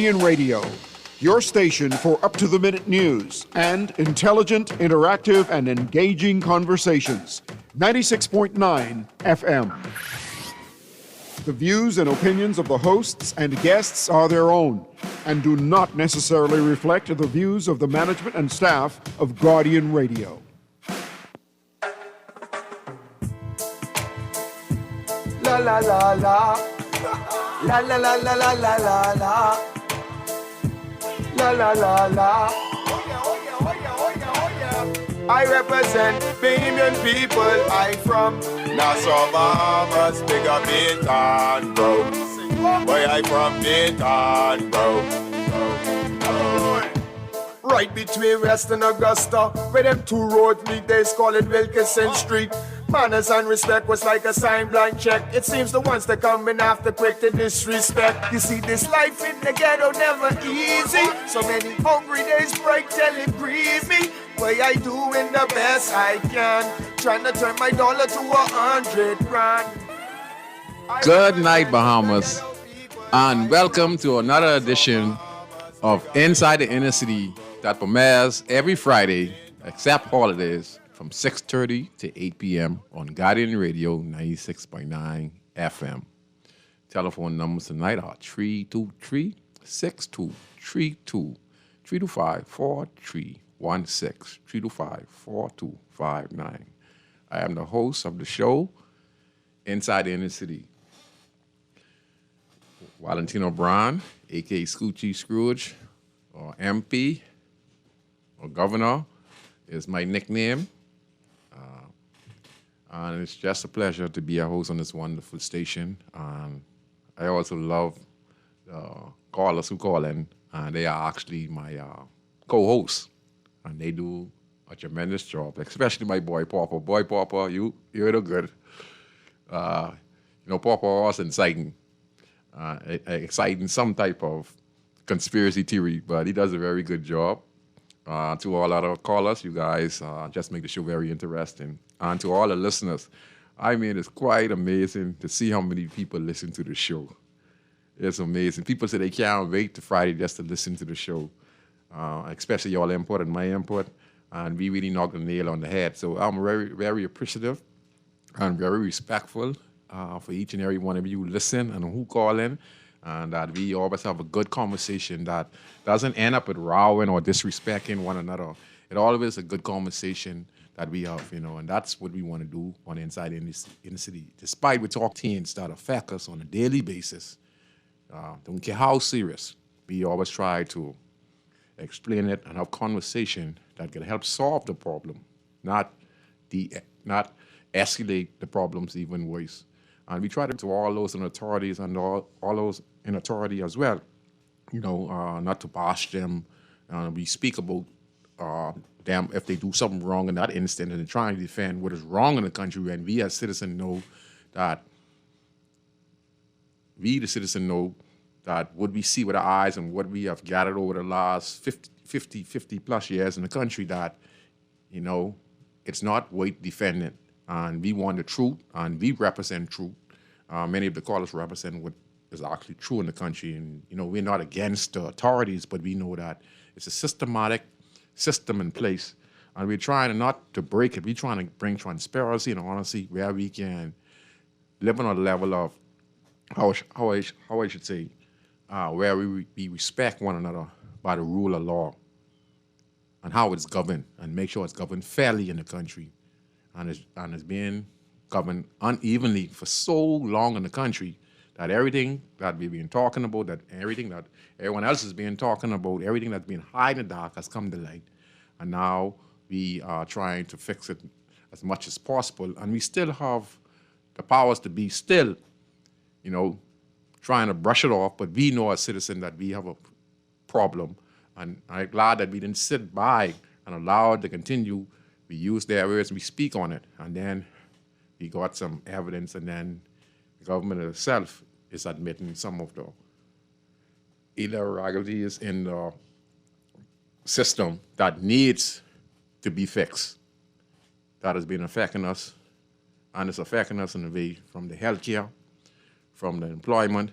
Guardian Radio, your station for up-to-the-minute news and intelligent, interactive, and engaging conversations. 96.9 FM. The views and opinions of the hosts and guests are their own and do not necessarily reflect the views of the management and staff of Guardian Radio. La la la la. La la la la la la la la. La la la la. I represent Bahamian people. I from Nassau, Bahamas, big up Baytown, bro. Where I from Baytown, bro. Right between West and Augusta, where them two roads meet, they call it Wilkinson Street. Manners and respect was like a sign blank check. It seems the ones that come in after quick to disrespect. You see, this life in the ghetto never easy. So many hungry days break till it grieve me. Way I doing the best I can, trying to turn my dollar to 100 grand. Good night, Bahamas, and welcome to another edition of Inside the Inner City that premieres every Friday, except holidays, from 6:30 to 8 p.m. on Guardian Radio 96.9 FM. Telephone numbers tonight are 323-6232, 325-4316, 325-4259. I am the host of the show, Inside the Inner City. Valentino Brown, a.k.a. Scrooge, or MP, or Governor, is my nickname. And it's just a pleasure to be a host on this wonderful station. I also love callers who call in, and they are actually my co-hosts, and they do a tremendous job, especially my boy Papa. Boy Papa, you're the good. Papa was exciting some type of conspiracy theory, but he does a very good job. To all other callers, you guys just make the show very interesting. And to all the listeners, I mean, it's quite amazing to see how many people listen to the show. It's amazing. People say they can't wait to Friday just to listen to the show, especially your input and my input, and we really knocked the nail on the head. So I'm very, very appreciative and very respectful for each and every one of you who listen and who call in, and that we always have a good conversation that doesn't end up with rowing or disrespecting one another. It always a good conversation that we have, and that's what we want to do on the Inside in the City. Despite we talk things that affect us on a daily basis, don't care how serious, we always try to explain it and have conversation that can help solve the problem, not escalate the problems even worse. And we try to all those in authorities and all those in authority as well, not to bash them. We speak about them if they do something wrong in that instant and trying to defend what is wrong in the country. And we as citizens know that what we see with our eyes and what we have gathered over the last 50 plus years in the country, that, it's not worth defending. And we want the truth, and we represent truth. Many of the callers represent what is actually true in the country. And, we're not against the authorities, but we know that it's a systematic system in place. And we're trying not to break it. We're trying to bring transparency and honesty where we can live on a level of, how I should say, where we respect one another by the rule of law and how it's governed, and make sure it's governed fairly in the country. And it's being governed unevenly for so long in the country that everything that we've been talking about, that everything that everyone else has been talking about, everything that's been hiding in the dark has come to light. And now we are trying to fix it as much as possible. And we still have the powers to be still, trying to brush it off. But we know as citizens that we have a problem. And I'm glad that we didn't sit by and allow it to continue. We use their words, we speak on it, and then we got some evidence, and then the government itself is admitting some of the irregularities in the system that needs to be fixed. That has been affecting us, and it's affecting us in a way from the healthcare, from the employment,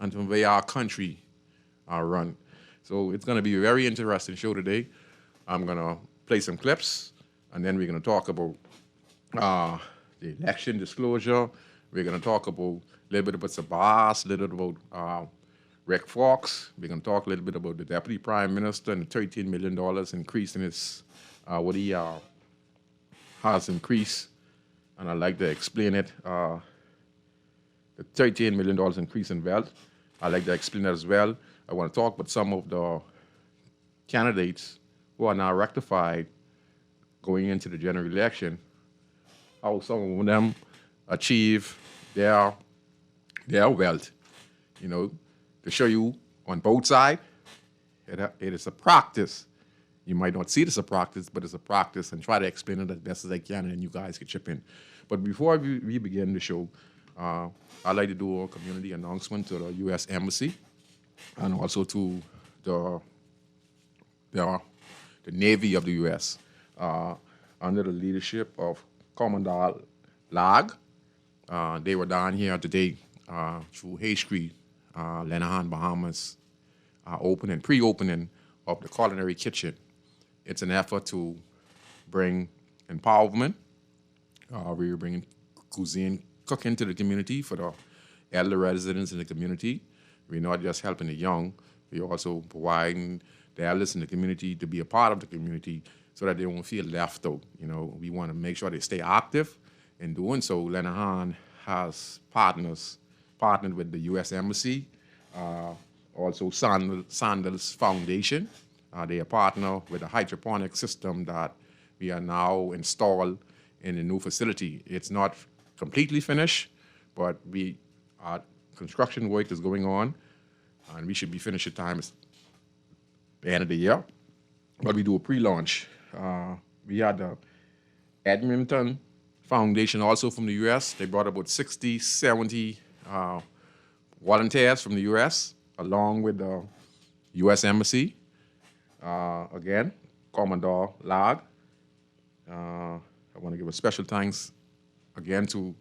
and from the way our country run. So it's going to be a very interesting show today. I'm going to play some clips, and then we're going to talk about the election disclosure. We're going to talk about a little bit about Sabas, a little bit about Rick Fox. We're going to talk a little bit about the Deputy Prime Minister and the $13 million increase in his, what he has increased. And I'd like to explain it. The $13 million increase in wealth. I'd like to explain that as well. I want to talk about some of the candidates who are now rectified going into the general election, how some of them achieve their wealth. You know, to show you on both sides, it is a practice. You might not see it as a practice, but it's a practice, and try to explain it as best as I can, and you guys can chip in. But before we begin the show, I'd like to do a community announcement to the U.S. Embassy and also to the Navy of the U.S. Under the leadership of Commodore Lag. They were down here today through Hay Street, Lenahan, Bahamas, pre-opening of the culinary kitchen. It's an effort to bring empowerment. We're bringing cuisine cooking to the community for the elder residents in the community. We're not just helping the young, we're also providing the elders in the community to be a part of the community so that they don't feel left out. You know, we want to make sure they stay active. In doing so, Lenahan has partnered with the U.S. Embassy, also Sandals Foundation. They are partner with a hydroponic system that we are now installed in the new facility. It's not completely finished, but our construction work is going on, and we should be finished at time the end of the year. But we do a pre-launch. We had the Edmonton Foundation also from the U.S. They brought about 60, 70 volunteers from the U.S. along with the U.S. Embassy. Again, Commodore Lag. I want to give a special thanks again to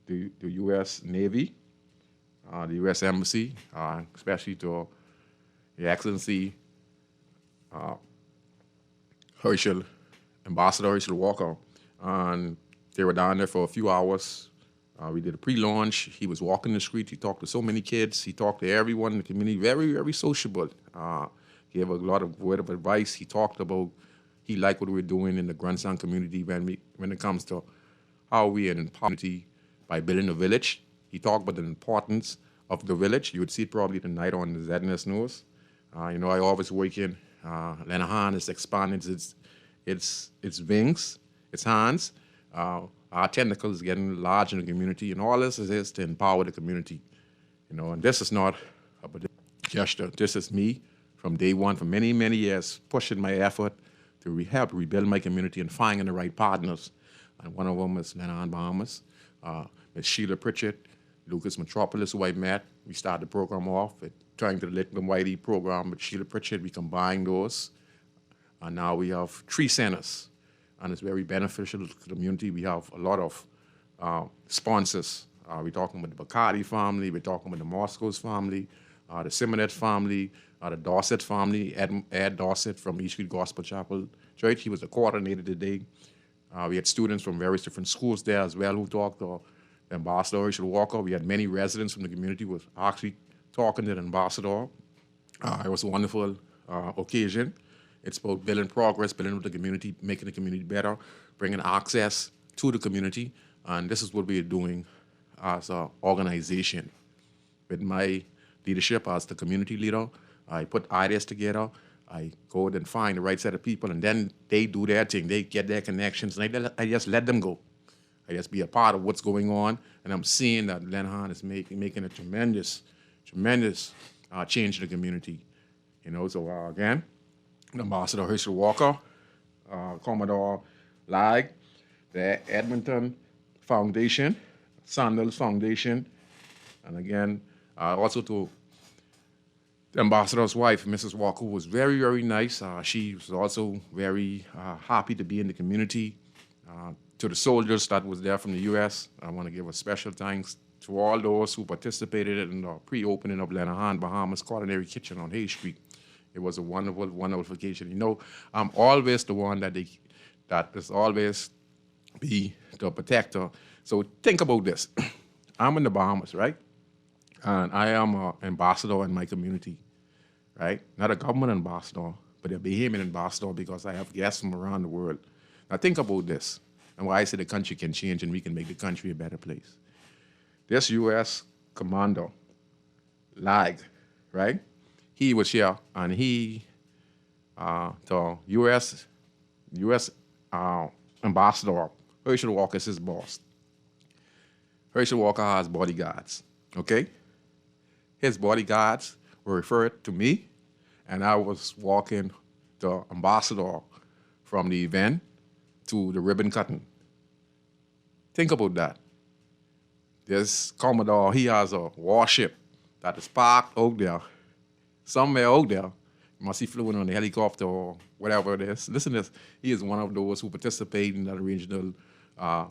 the U.S. Navy, the U.S. Embassy, especially to Your Excellency Ambassador Herschel Walker. And they were down there for a few hours. We did a pre-launch. He was walking the street. He talked to so many kids. He talked to everyone in the community, very, very sociable. Gave a lot of word of advice. He talked about he liked what we were doing in the grandson community when it comes to how we are in community by building a village. He talked about the importance of the village. You would see it probably tonight on the ZNS News. I always work in Lenahan is expanding its wings, its hands. Our tentacles is getting large in the community, and all this is to empower the community. And this is not a gesture. This is me from day one, for many, many years, pushing my effort to help rebuild my community and finding the right partners. And one of them is Lenahan, Bahamas, Ms. Sheila Pritchett, Lucas Metropolis, who I met. We started the program off with trying to the Lick and Whitey program with Sheila Pritchett. We combined those. And now we have 3 centers. And it's very beneficial to the community. We have a lot of sponsors. We're talking about the Bacardi family. We're talking about the Moscow's family, the Simonet family, the Dorset family, Ed Dorset from East Street Gospel Chapel Church. He was the coordinator today. We had students from various different schools there as well who talked to the Ambassador Herschel Walker. We had many residents from the community who were actually talking to the Ambassador. It was a wonderful occasion. It's about building progress, building with the community, making the community better, bringing access to the community. And this is what we are doing as an organization. With my leadership as the community leader, I put ideas together. I go and find the right set of people, and then they do their thing. They get their connections, and I just let them go. I just be a part of what's going on, and I'm seeing that Lenahan is making a tremendous change in the community. So again, Ambassador Herschel Walker, Commodore Lag, the Edmonton Foundation, Sandals Foundation, and again, also to the ambassador's wife, Mrs. Walker, was very, very nice. She was also very happy to be in the community. To the soldiers that was there from the U.S., I want to give a special thanks to all those who participated in the pre-opening of Lenahan Bahamas Culinary Kitchen on Hay Street. It was a wonderful, wonderful vacation. You know, I'm always the one that is always be the protector. So think about this. I'm in the Bahamas, right? And I am an ambassador in my community, right? Not a government ambassador, but a Bahamian ambassador because I have guests from around the world. Now think about this and why I say the country can change and we can make the country a better place. This U.S. commando, Lag, right? He was here and the U.S. ambassador, Herschel Walker is his boss. Herschel Walker has bodyguards, okay? His bodyguards were referred to me, and I was walking the ambassador from the event to the ribbon cutting. Think about that. This Commodore, he has a warship that is parked out there, somewhere out there. Must he flew in on a helicopter or whatever it is. Listen to this. He is one of those who participate in that regional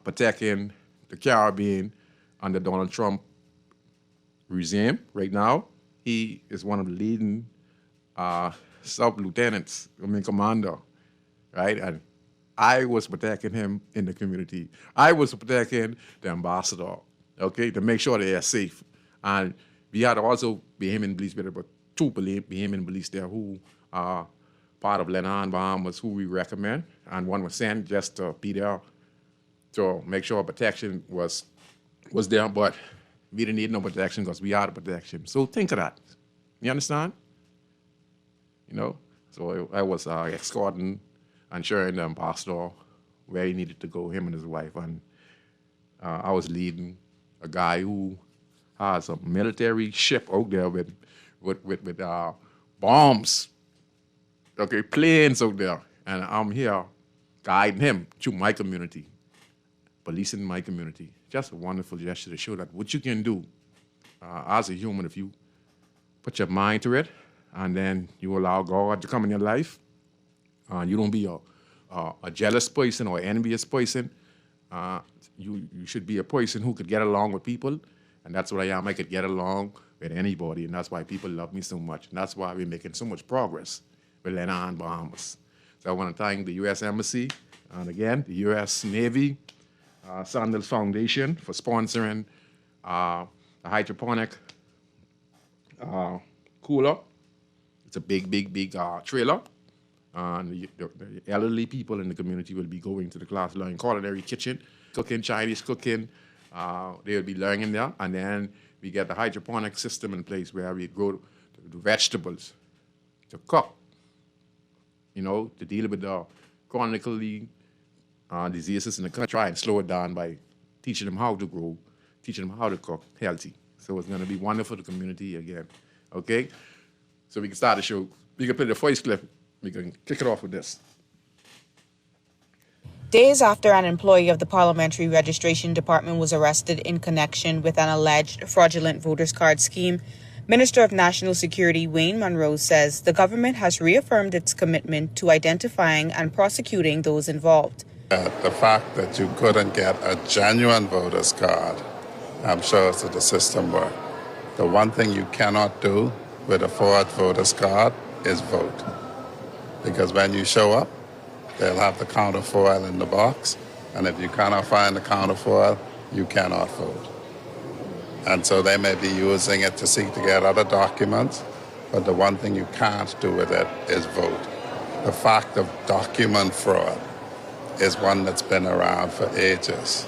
protecting the Caribbean under Donald Trump regime right now. He is one of the leading sub-lieutenants, commander, right? And I was protecting him in the community. I was protecting the ambassador, okay, to make sure they are safe. And we had also Bahamian police, but two Bahamian police there who are part of Lenahan Bahamas, who we recommend. And one was sent just to be there to make sure protection was there, but we didn't need no protection because we are the protection. So think of that. You understand? You know? So I was escorting and sharing the ambassador where he needed to go, him and his wife. And I was leading a guy who has a military ship out there with bombs, okay, planes out there. And I'm here guiding him to my community, policing my community. Just a wonderful gesture to show that what you can do as a human if you put your mind to it and then you allow God to come in your life. You don't be a jealous person or envious person. You should be a person who could get along with people, and that's what I am. I could get along with anybody, and that's why people love me so much, and that's why we're making so much progress with Lenahan Bahamas. So I want to thank the U.S. Embassy, and again, the U.S. Navy, Sandals Foundation for sponsoring the hydroponic cooler. It's a big trailer. And the elderly people in the community will be going to the class learning culinary kitchen, cooking, Chinese cooking. They'll be learning there. And then we get the hydroponic system in place where we grow the vegetables to cook, you know, to deal with the chronically diseases in the country, try and slow it down by teaching them how to grow, teaching them how to cook healthy. So it's going to be wonderful for the community again, okay? So we can start the show. We can play the first clip. We can kick it off with this. Days after an employee of the Parliamentary Registration Department was arrested in connection with an alleged fraudulent voters' card scheme, Minister of National Security Wayne Munro says the government has reaffirmed its commitment to identifying and prosecuting those involved. The fact that you couldn't get a genuine voter's card shows that the system worked. The one thing you cannot do with a forged voter's card is vote. Because when you show up, they'll have the counterfoil in the box, and if you cannot find the counterfoil, you cannot vote. And so they may be using it to seek to get other documents, but the one thing you can't do with it is vote. The fact of document fraud is one that's been around for ages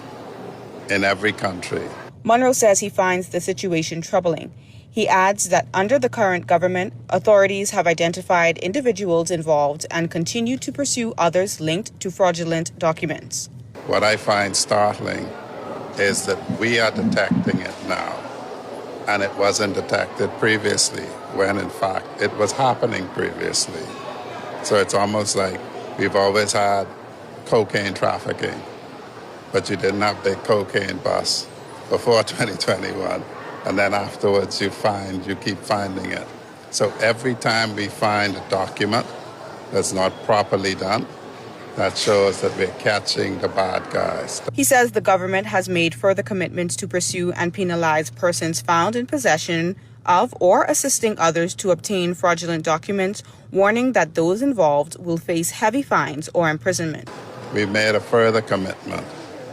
in every country. Munro says he finds the situation troubling. He adds that under the current government, authorities have identified individuals involved and continue to pursue others linked to fraudulent documents. What I find startling is that we are detecting it now, and it wasn't detected previously, when in fact it was happening previously. So it's almost like we've always had cocaine trafficking, but you didn't have big cocaine busts before 2021. And then afterwards you keep finding it. So every time we find a document that's not properly done, that shows that we're catching the bad guys. He says the government has made further commitments to pursue and penalize persons found in possession of or assisting others to obtain fraudulent documents, warning that those involved will face heavy fines or imprisonment. We made a further commitment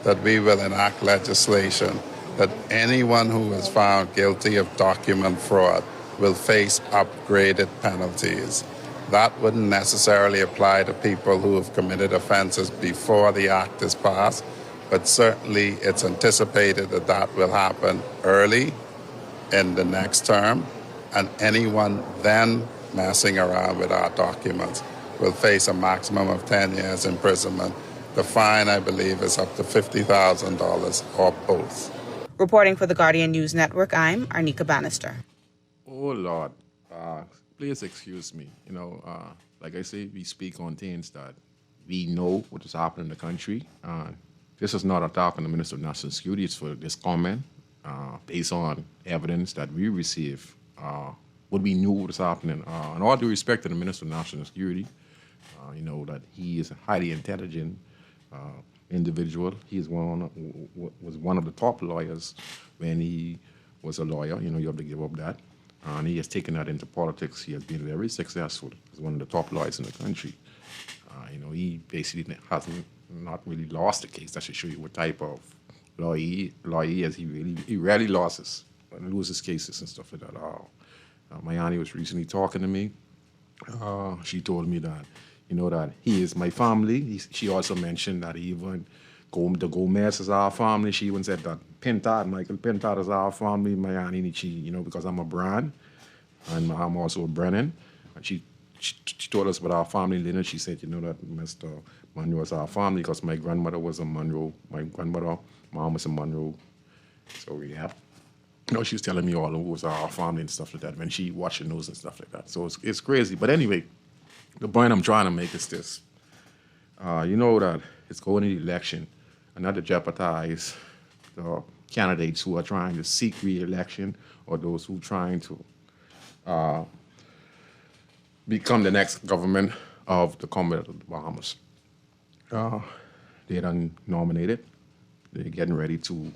that we will enact legislation that anyone who is found guilty of document fraud will face upgraded penalties. That wouldn't necessarily apply to people who have committed offenses before the act is passed, but certainly it's anticipated that that will happen early in the next term, and anyone then messing around with our documents will face a maximum of 10 years imprisonment. The fine, I believe, is up to $50,000 or both. Reporting for the Guardian News Network, I'm Arnika Bannister. Oh, Lord. Please excuse me. Like I say, we speak on things that we know what is happening in the country. This is not a talk on the Minister of National Security. It's for this comment based on evidence that we receive, what we knew was happening. And all due respect to the Minister of National Security, that he is a highly intelligent individual. He was one of the top lawyers when he was a lawyer. You have to give up that. And he has taken that into politics. He has been very successful. He's one of the top lawyers in the country. He basically hasn't not really lost a case. That should show you what type of lawyer he is. He rarely loses cases and stuff like that. My auntie was recently talking to me. She told me that, that he is my family. She also mentioned that even the Gomez is our family. She even said that Michael Pintard is our family. My auntie, because I'm a Brand, and I'm also a Brennan. And she told us about our family lineage. She said, that Mr. Monroe is our family because my grandmother was a Monroe. My grandmother, mom was a Monroe. So, yeah. She was telling me all who was our family and stuff like that when she watched the news and stuff like that. So it's crazy. But anyway, the point I'm trying to make is this. That it's going to the election and not to jeopardize the candidates who are trying to seek re-election or those who are trying to become the next government of the Commonwealth of the Bahamas. They're done nominated. They're getting ready to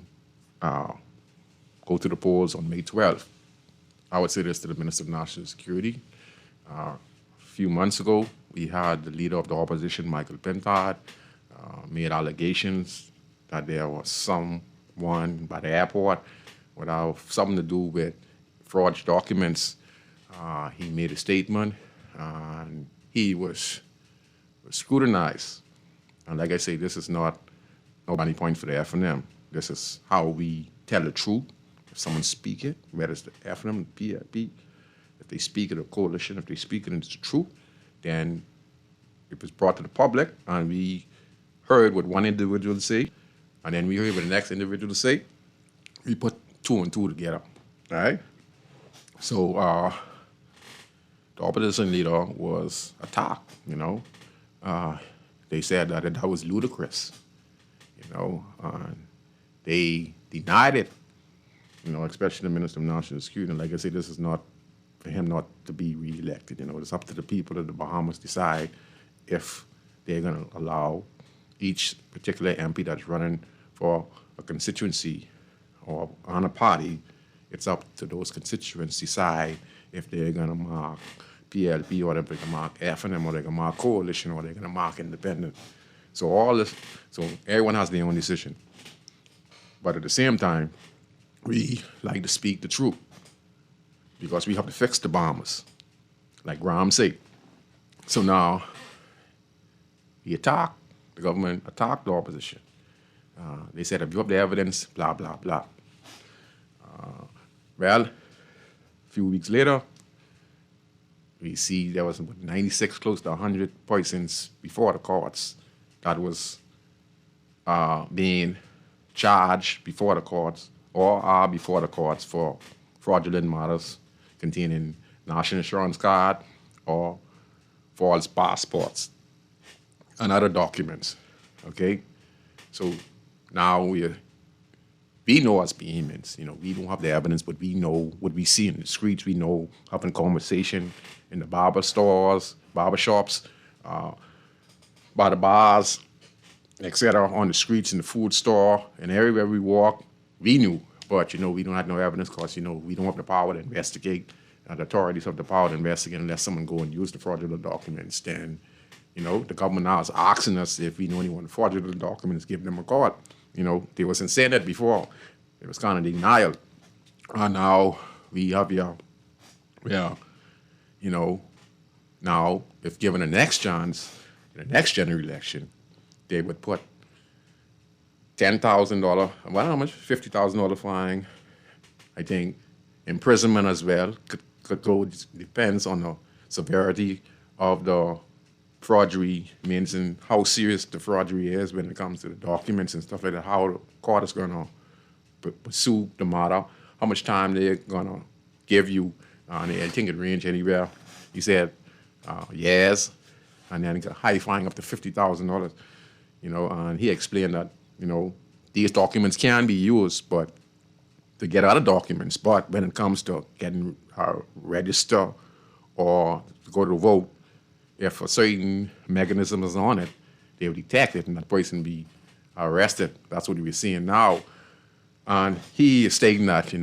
go to the polls on May 12th. I would say this to the Minister of National Security. A few months ago, we had the leader of the opposition, Michael Pintard, made allegations that there was someone by the airport without something to do with fraudulent documents. He made a statement, and he was scrutinized. And like I say, this is not nobody point for the F&M. This is how we tell the truth. If someone speak it, whether it's the F&M, the PLP, if they speak it, a coalition, if they speak it, and it's the truth, then it was brought to the public, and we heard what one individual say, and then we heard what the next individual say. We put two and two together, all right? So the opposition leader was attacked, They said that was ludicrous, They denied it, especially the Minister of National Security. And like I say, this is not for him not to be re-elected. It's up to the people of the Bahamas decide if they're going to allow each particular MP that's running for a constituency or on a party. It's up to those constituents decide if they're going to mark PLP or they're going to mark F&M or they're going to mark coalition or they're going to mark independent. So everyone has their own decision. But at the same time, we like to speak the truth because we have to fix the Bahamas, like Graham said. So now, the government attacked the opposition. They said, if you have the evidence, blah, blah, blah. Well, a few weeks later, we see there was 96, close to 100 persons before the courts that was being charged before the courts or are before the courts for fraudulent matters containing national insurance card or false passports and other documents, okay? So now we know as Bahamians, we don't have the evidence, but we know what we see in the streets. We know having conversation in the barber stores, barber shops, by the bars, etc., on the streets, in the food store, and everywhere we walk, we knew. But, we don't have no evidence because, we don't have the power to investigate. The authorities have the power to investigate unless someone go and use the fraudulent documents. Then, the government now is asking us if we know anyone with fraudulent documents, give them a call. They wasn't saying that before. It was kind of denial. And now we have here, now if given the next chance, in the next general election, they would put $10,000, well, how much? $50,000 fine, I think, imprisonment as well. Could go, depends on the severity of the forgery, means and how serious the forgery is when it comes to the documents and stuff like that, how the court is going to pursue the matter, how much time they're going to give you. I think it ranged anywhere. He said years, and then got high fine up to $50,000. And he explained that, these documents can be used, but to get other documents. But when it comes to getting register or to go to vote, if a certain mechanism is on it, they will detect it and that person be arrested. That's what we're seeing now. And he is stating that,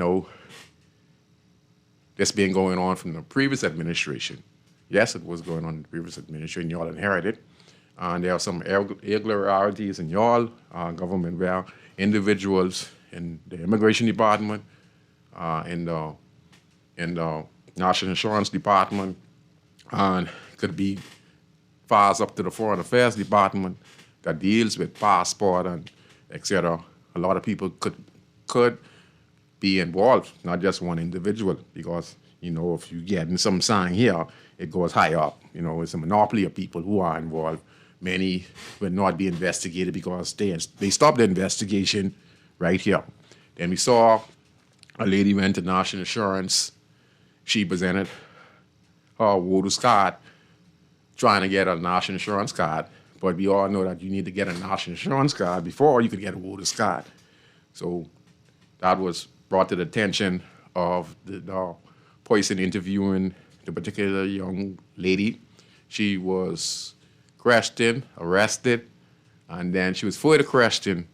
this been going on from the previous administration. Yes, it was going on in the previous administration. Y'all inherited. And there are some irregularities in y'all government where individuals in the immigration department, in the National Insurance Department, and could be files up to the Foreign Affairs Department that deals with passport and etc. A lot of people could be involved, not just one individual, because if you get in some sign here, it goes high up. It's a monopoly of people who are involved. Many will not be investigated because they stopped the investigation right here. Then we saw a lady went to National Insurance. She presented her voters card, trying to get a National Insurance card. But we all know that you need to get a National Insurance card before you could get a voters card. So that was brought to the attention of the person interviewing the particular young lady. She was questioned, arrested, and then she was further questioned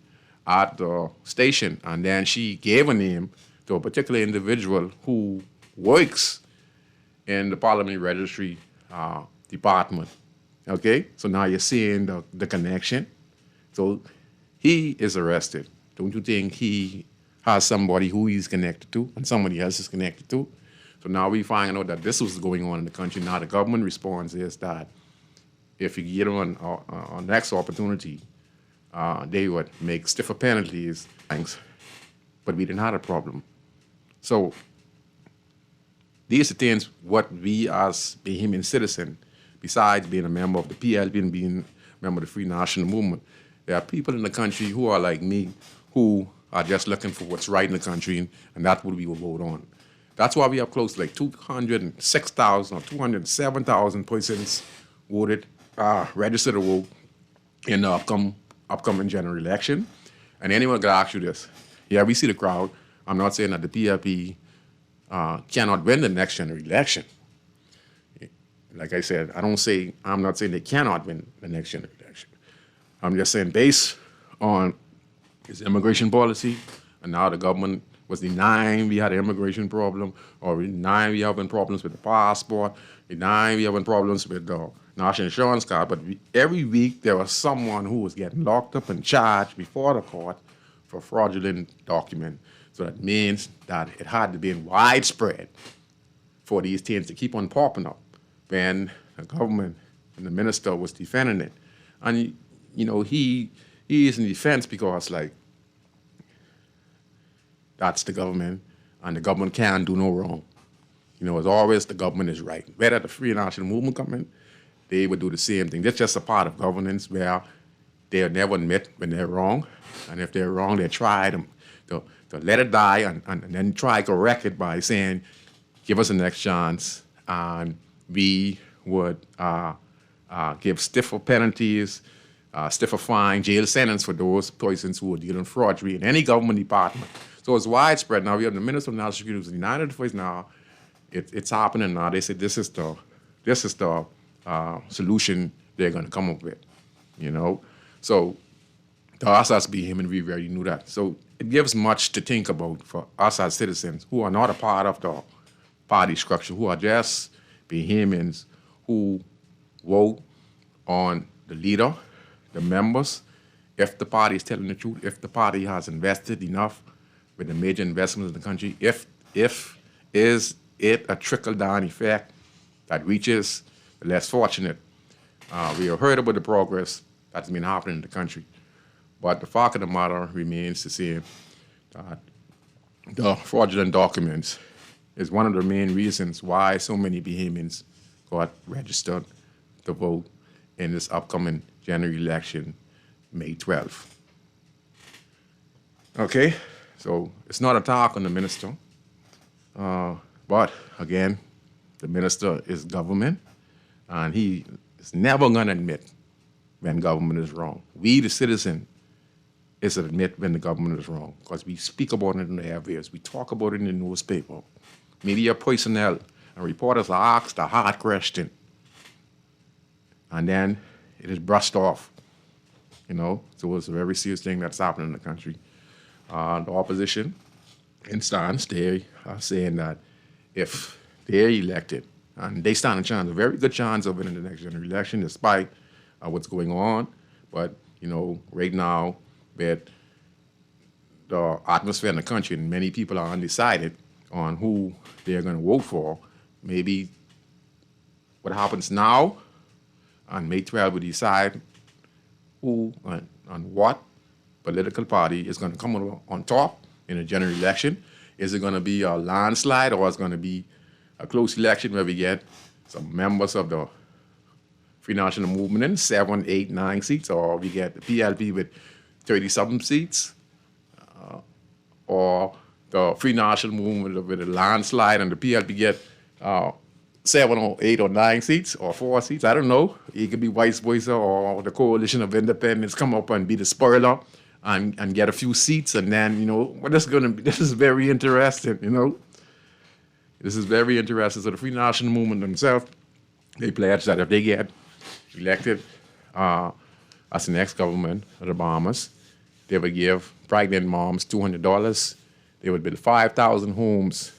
at the station. And then she gave a name to a particular individual who works in the Parliamentary Registry Department. Okay? So now you're seeing the connection. So he is arrested. Don't you think he has somebody who he's connected to and somebody else is connected to? So now we find out that this was going on in the country. Now the government response is that if you get on next opportunity, they would make stiffer penalties. Thanks. But we didn't have a problem. So these are things what we as Bahamian citizen, besides being a member of the PLP and being a member of the Free National Movement, there are people in the country who are like me, who are just looking for what's right in the country, and that's what we will vote on. That's why we have close to like 206,000 or 207,000 persons voted, registered to vote in the upcoming general election. And anyone could ask you this. Yeah, we see the crowd. I'm not saying that the PLP cannot win the next general election. Like I said, I'm not saying they cannot win the next general election. I'm just saying based on his immigration policy, and now the government was denying we had an immigration problem, or denying we having problems with the passport, denying we having problems with the National Insurance card. But every week there was someone who was getting locked up and charged before the court for fraudulent document. So that means that it had to be widespread for these things to keep on popping up when the government and the minister was defending it. And, he is in defense because, that's the government, and the government can do no wrong. As always, the government is right. Whether the Free National Movement come in, they would do the same thing. That's just a part of governance where they'll never admit when they're wrong. And if they're wrong, they try to let it die and then try to correct it by saying, give us a next chance, and we would give stiffer penalties, stiffer fine, jail sentence for those persons who are dealing fraudulently in any government department. So it's widespread. Now we have the Minister of National Security who's united voice now. It's happening now. They say this is the solution they're going to come up with. you know. So to us as Bahamian, we already knew that. So it gives much to think about for us as citizens who are not a part of the party structure, who are just Bahamians who vote on the leader, the members, if the party is telling the truth, if the party has invested enough with the major investments in the country, if is it a trickle-down effect that reaches the less fortunate. We have heard about the progress that's been happening in the country, but the fact of the matter remains the same. The fraudulent documents is one of the main reasons why so many Bahamians got registered to vote in this upcoming general election, May 12th. Okay, so it's not an attack on the minister, but again, the minister is government, and he is never going to admit when government is wrong. We, the citizen, is to admit when the government is wrong, because we speak about it in the airwaves, we talk about it in the newspaper. Media personnel and reporters are asked a hard question, and then it is brushed off, you know. So it's a very serious thing that's happening in the country. The opposition, in stance, they are saying that if they're elected, and they stand a chance, a very good chance of winning the next general election, despite what's going on. But, you know, right now, with the atmosphere in the country, and many people are undecided on who they're going to vote for, maybe what happens now on May 12th will decide who and what political party is going to come on top in a general election. Is it going to be a landslide, or is it going to be a close election where we get some members of the Free National Movement in 7, 8, 9 seats, or we get the PLP with 30-something seats, or the Free National Movement with a landslide and the PLP get 7 or 8 or 9 seats or 4 seats. I don't know. It could be vice versa, or the Coalition of Independents come up and be the spoiler and get a few seats, and then, you know, what is going to be? This is very interesting, you know. This is very interesting. So the Free National Movement themselves, they pledge that if they get elected as the next government of the Bahamas, they would give pregnant moms $200. They would build 5,000 homes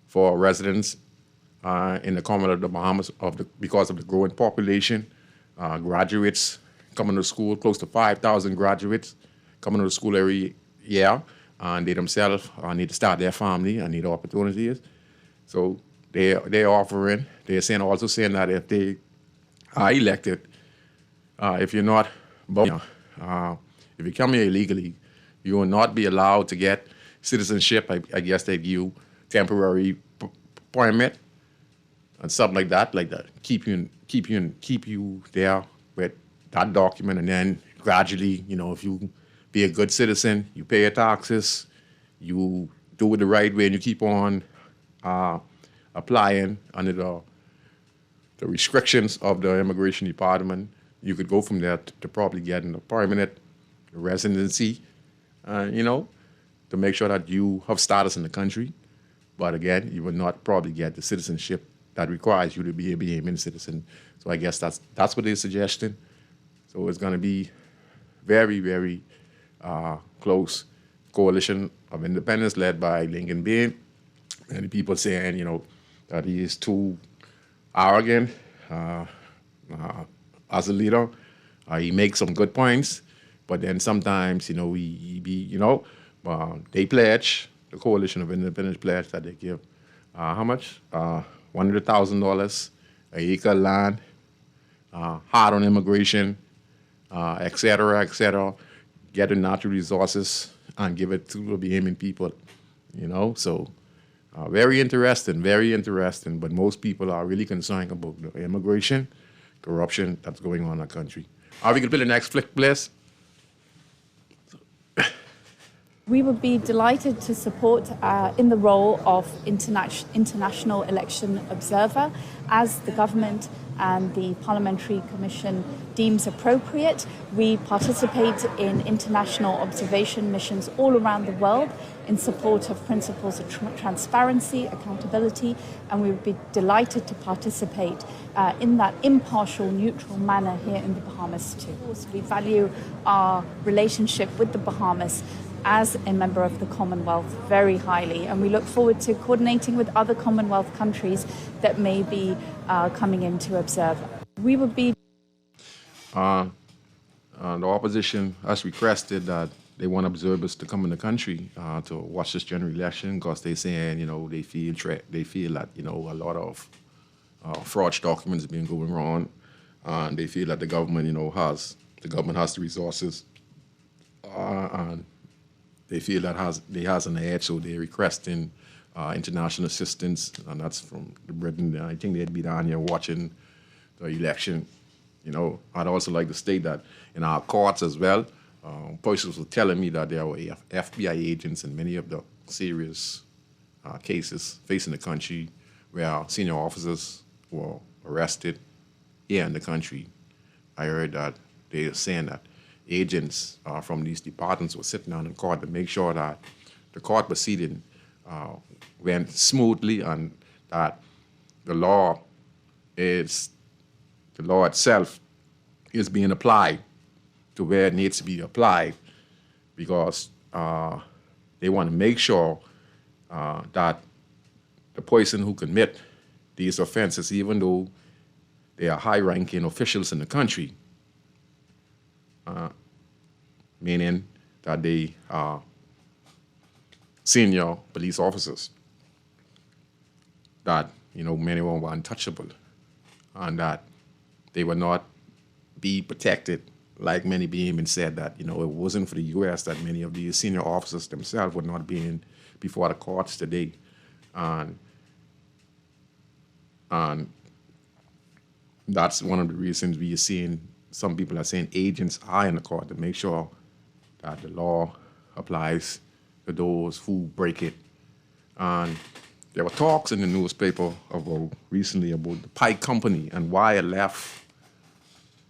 for residents in the Commonwealth of the Bahamas because of the growing population, graduates coming to school, close to 5,000 graduates coming to school every year, and they themselves need to start their family and need opportunities. So they're offering, they're saying, also saying that if they are elected, if you're not, if you come here illegally, you will not be allowed to get citizenship. I guess they give you temporary permit and something like that. Keep you there with that document, and then gradually, you know, if you be a good citizen, you pay your taxes, you do it the right way, and you keep on applying under the restrictions of the immigration department, you could go from there to probably getting a permanent residency, you know, to make sure that you have status in the country. But again, you will not probably get the citizenship that requires you to be a Bahamian citizen. So I guess that's what they're suggesting. So it's going to be very, very close coalition of independents led by Lincoln Bain, and the people saying, you know, that he is too arrogant as a leader. He makes some good points, but then sometimes, you know, they pledge, the Coalition of Independents pledge that they give, how much? $100,000 an acre land, hard on immigration, et cetera, get the natural resources and give it to the Bahamian people, you know. So very interesting, but most people are really concerned about the immigration, corruption that's going on in our country. Are we going to play the next flick, please? We would be delighted to support in the role of international election observer as the government and the Parliamentary Commission deems appropriate. We participate in international observation missions all around the world in support of principles of transparency, accountability, and we would be delighted to participate in that impartial, neutral manner here in the Bahamas too. We value our relationship with the Bahamas as a member of the Commonwealth very highly, and we look forward to coordinating with other Commonwealth countries that may be coming in to observe. We would be... The opposition has requested that they want observers to come in the country to watch this general election because they're saying, they feel that, a lot of fraud documents being going on, and they feel that the government, has the resources, and they feel that they has an edge, so they're requesting international assistance, and that's from Britain. I think they'd be down here watching the election. I'd also like to state that in our courts as well, persons were telling me that there were FBI agents in many of the serious cases facing the country where senior officers were arrested here in the country. I heard that they are saying that agents from these departments were sitting down in court to make sure that the court proceeding went smoothly and that the law itself is being applied to where it needs to be applied, because they want to make sure that the person who commit these offenses, even though they are high-ranking officials in the country, meaning that they are senior police officers, that, many were untouchable, and that they will not be protected, like many being said that, it wasn't for the U.S. that many of these senior officers themselves would not be in before the courts today. And that's one of the reasons we are seeing some people are saying agents are in the court to make sure that the law applies to those who break it. And there were talks in the newspaper recently about the Pike Company and why it left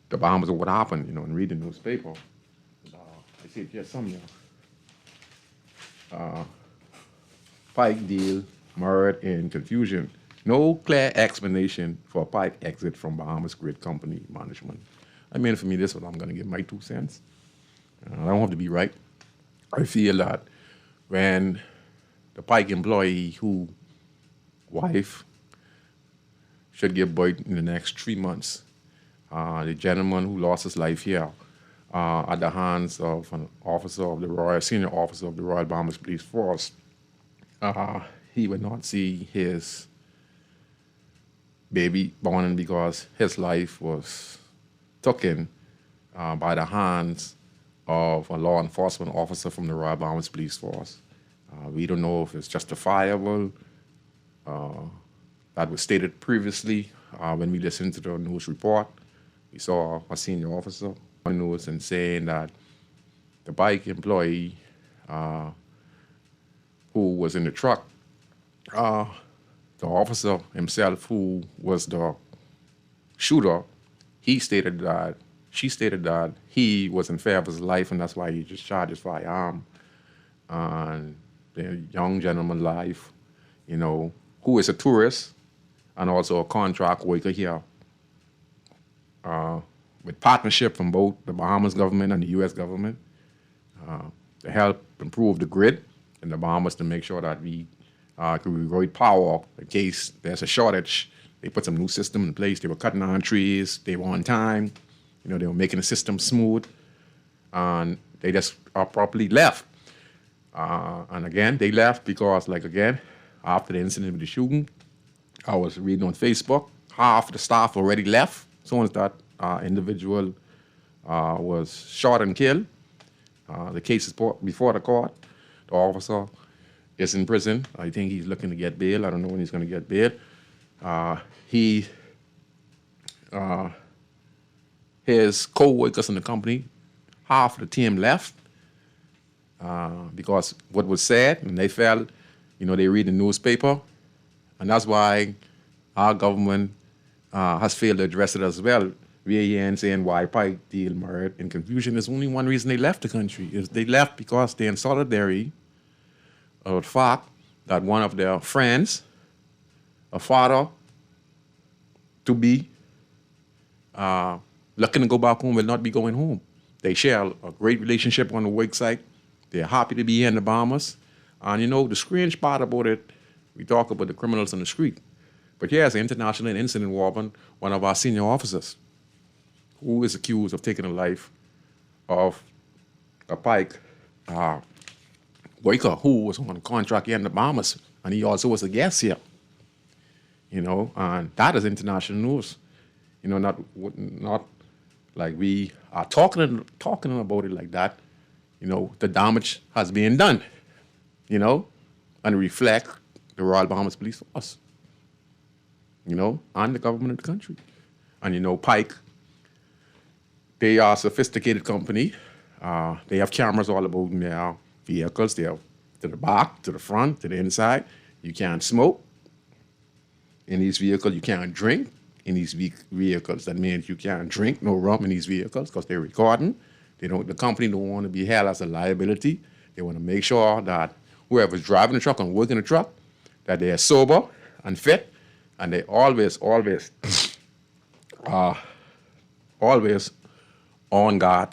the Bahamas, or what happened, and read the newspaper. I see it here somewhere. Pike deal mired in confusion. No clear explanation for Pike exit from Bahamas Grid Company management. For me, this is what I'm going to give my 2 cents. I don't have to be right. I feel that when the Pike employee who wife should give birth in the next 3 months, the gentleman who lost his life here at the hands of an officer of the senior officer of the Royal Bahamas Police Force, he would not see his baby born because his life was taken by the hands of a law enforcement officer from the Royal Bahamas Police Force. We don't know if it's justifiable. That was stated previously when we listened to the news report. We saw a senior officer on news and saying that the bike employee who was in the truck, the officer himself who was the shooter, she stated that he was in fear of his life, and that's why he just charged his firearm. And the young gentleman's life, who is a tourist and also a contract worker here, with partnership from both the Bahamas government and the U.S. government to help improve the grid in the Bahamas to make sure that we can provide power in case there's a shortage. They put some new system in place. They were cutting down trees. They were on time. They were making the system smooth. And they just abruptly left. And again, they left because, after the incident with the shooting, I was reading on Facebook, half the staff already left. As soon as that individual was shot and killed, the case is brought before the court. The officer is in prison. I think he's looking to get bail. I don't know when he's going to get bail. His co-workers in the company, half of the team left. because what was said, and they felt, they read the newspaper, and that's why our government has failed to address it as well. We are saying why Pike, Deal, Merritt, and confusion is only one reason they left the country. Is they left because they're in solidarity of the fact that one of their friends, a father to be, looking to go back home will not be going home. They share a great relationship on the work site. They're happy to be here in the Bahamas. And the strange part about it, we talk about the criminals on the street. But here's an international incident involving one of our senior officers who is accused of taking the life of a Pike worker who was on a contract here in the Bahamas. And he also was a guest here. And that is international news. Not like we are talking about it like that. The damage has been done, and reflect the Royal Bahamas Police Force, and the government of the country. And Pike, they are a sophisticated company. They have cameras all about in their vehicles. They're to the back, to the front, to the inside. You can't smoke in these vehicles. You can't drink in these vehicles. That means you can't drink no rum in these vehicles because they're recording. The company don't want to be held as a liability. They want to make sure that whoever's driving the truck and working the truck, that they're sober and fit, and they always on guard.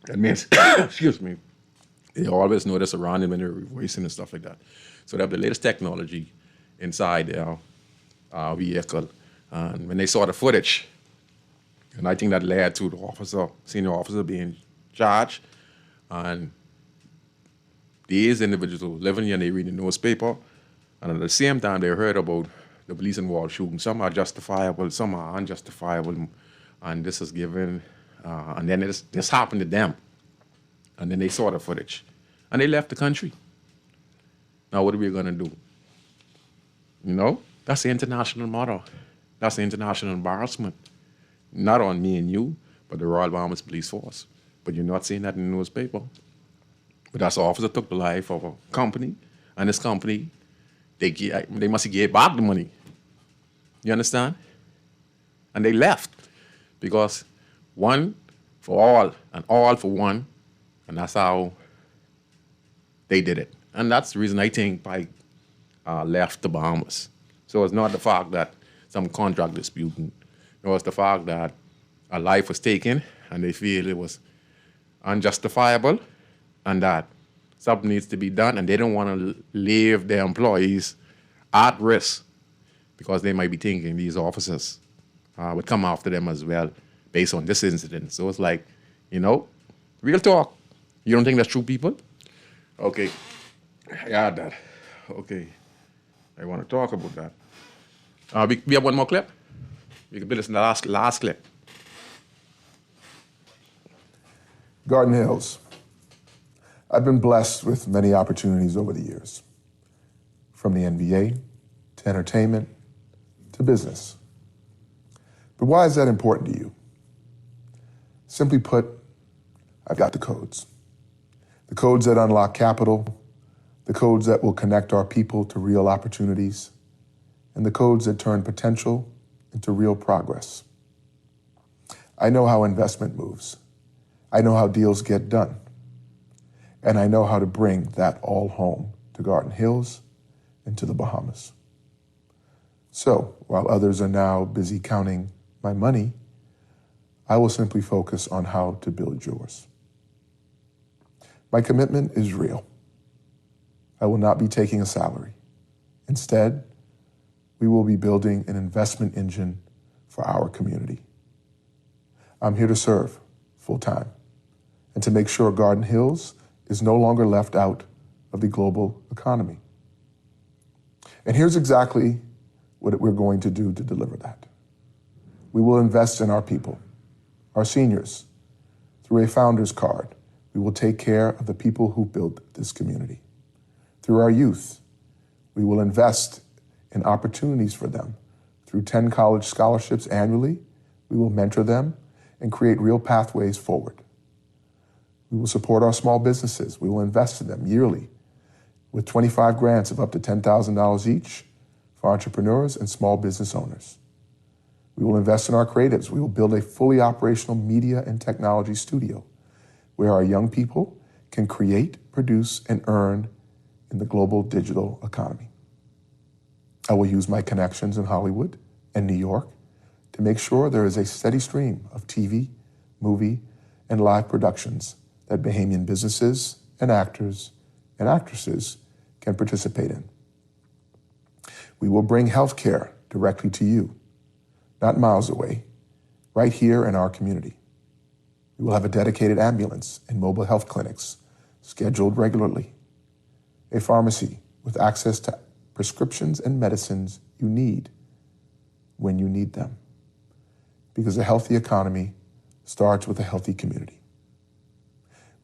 That means, excuse me, they always know their surroundings when they're reversing and stuff like that. So they have the latest technology inside their vehicle. And when they saw the footage, and I think that led to the senior officer being charged, and these individuals who living here and they read the newspaper, and at the same time they heard about the police involved shooting. Some are justifiable, some are unjustifiable, and this is given, and then this happened to them. And then they saw the footage, and they left the country. Now what are we gonna do? That's the international model. That's the international embarrassment. Not on me and you, but the Royal Bahamas Police Force. But you're not seeing that in the newspaper. But that's an officer took the life of a company, and this company, they must have gave back the money. You understand? And they left because one for all and all for one, and that's how they did it. And that's the reason I think Pike left the Bahamas. So it's not the fact that some contract disputing. No, it's the fact that a life was taken and they feel it was unjustifiable and that something needs to be done, and they don't want to leave their employees at risk because they might be thinking these officers would come after them as well based on this incident. So it's like, real talk. You don't think that's true, people? Okay, I got that. Okay, I want to talk about that. We have one more clip. We can listen to the last clip. Garden Hills. I've been blessed with many opportunities over the years, from the NBA to entertainment to business. But why is that important to you? Simply put, I've got the codes. The codes that unlock capital, the codes that will connect our people to real opportunities, and the codes that turn potential into real progress. I know how investment moves. I know how deals get done. And I know how to bring that all home to Garden Hills and to the Bahamas. So, while others are now busy counting my money, I will simply focus on how to build yours. My commitment is real. I will not be taking a salary. Instead, we will be building an investment engine for our community. I'm here to serve full-time and to make sure Garden Hills is no longer left out of the global economy. And here's exactly what we're going to do to deliver that. We will invest in our people, our seniors. Through a founder's card, we will take care of the people who built this community. Through our youth, we will invest in opportunities for them. Through 10 college scholarships annually, we will mentor them and create real pathways forward. We will support our small businesses. We will invest in them yearly with 25 grants of up to $10,000 each for entrepreneurs and small business owners. We will invest in our creatives. We will build a fully operational media and technology studio where our young people can create, produce, and earn in the global digital economy. I will use my connections in Hollywood and New York to make sure there is a steady stream of TV, movie, and live productions that Bahamian businesses and actors and actresses can participate in. We will bring healthcare directly to you, not miles away, right here in our community. We will have a dedicated ambulance and mobile health clinics scheduled regularly, a pharmacy with access to prescriptions and medicines you need when you need them. Because a healthy economy starts with a healthy community.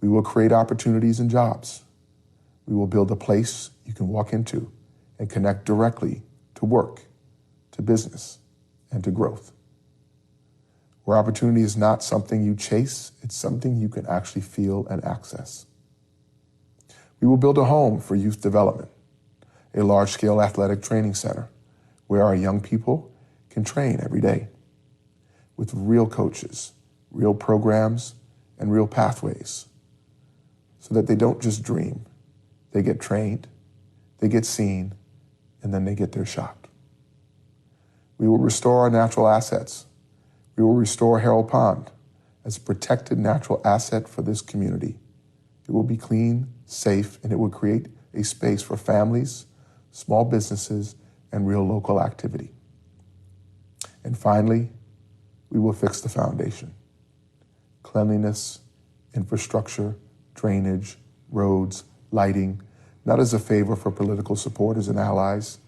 We will create opportunities and jobs. We will build a place you can walk into and connect directly to work, to business, and to growth. Where opportunity is not something you chase, it's something you can actually feel and access. We will build a home for youth development, a large-scale athletic training center where our young people can train every day with real coaches, real programs, and real pathways so that they don't just dream. They get trained, they get seen, and then they get their shot. We will restore our natural assets. We will restore Harold Pond as a protected natural asset for this community. It will be clean, safe, and it will create a space for families, small businesses, and real local activity. And finally, we will fix the foundation. Cleanliness, infrastructure, drainage, roads, lighting, not as a favor for political supporters and allies,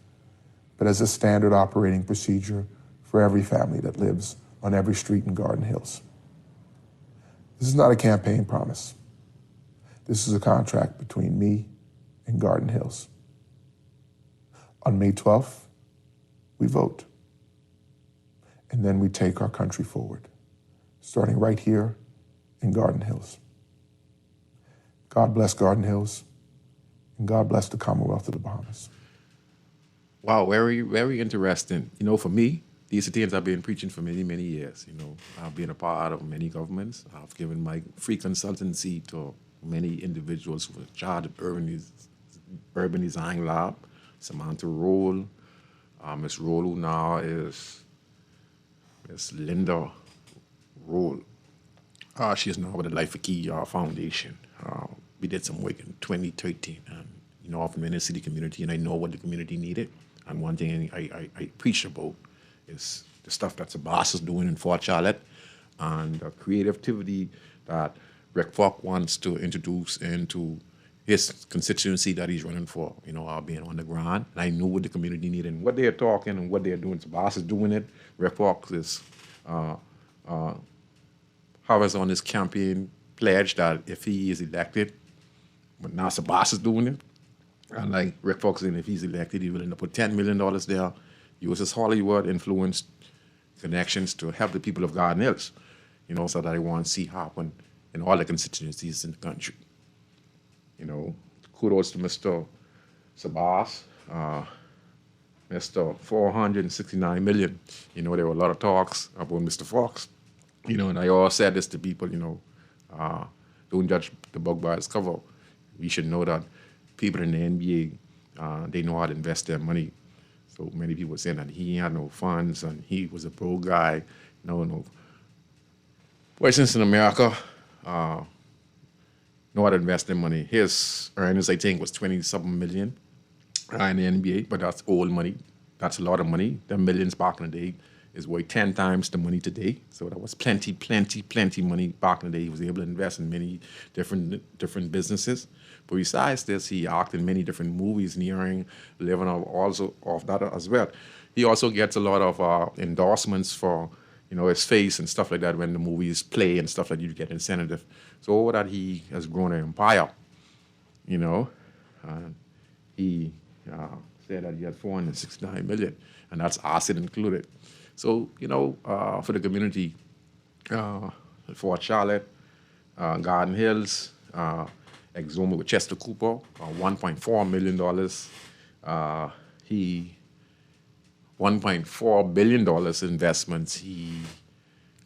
but as a standard operating procedure for every family that lives on every street in Garden Hills. This is not a campaign promise. This is a contract between me and Garden Hills. On May 12th, we vote. And then we take our country forward, starting right here in Garden Hills. God bless Garden Hills, and God bless the Commonwealth of the Bahamas. Wow, very, very interesting. You know, for me, these are things I've been preaching for many, many years. You know, I've been a part of many governments. I've given my free consultancy to many individuals who are in charge of urban design lab. Samantha Roll, Ms. Roll, who now is Ms. Linda Roll. She is now with the Life for Key Foundation. We did some work in 2013, and you know, I'm in the city community, and I know what the community needed. And one thing I preach about is the stuff that Sabas is doing in Fort Charlotte, and the creativity that Rick Falk wants to introduce into his constituency that he's running for, you know, being on the ground. And I know what the community needed and what they're talking and what they're doing. Sabas is doing it. Rick Falk is has on his campaign pledge that if he is elected, but now Sabas is doing it. And like Rick Fox saying, if he's elected, he's willing to put $10 million there, use his Hollywood influence connections to help the people of Garden Hills, you know, so that I want to see happen in all the constituencies in the country. You know, kudos to Mr. Sabas, Mr. 469 million. You know, there were a lot of talks about Mr. Fox, you know, and I always said this to people, you know, don't judge the book by its cover. We should know that people in the NBA, they know how to invest their money. So many people were saying that he had no funds and he was a broke guy. No. Persons in America know how to invest their money. His earnings, I think, was 20-something million in the NBA, but that's old money. That's a lot of money. The millions back in the day is worth 10 times the money today. So that was plenty money back in the day. He was able to invest in many different businesses. But besides this, he acted in many different movies, nearing living also off that as well. He also gets a lot of endorsements for, you know, his face and stuff like that when the movies play and stuff like that. You get incentive. So all that, he has grown an empire, you know. He said that he had 469 million, and that's asset included. So, you know, for the community, Fort Charlotte, Garden Hills, Exuma with Chester Cooper, $1.4 million. $1.4 billion investments he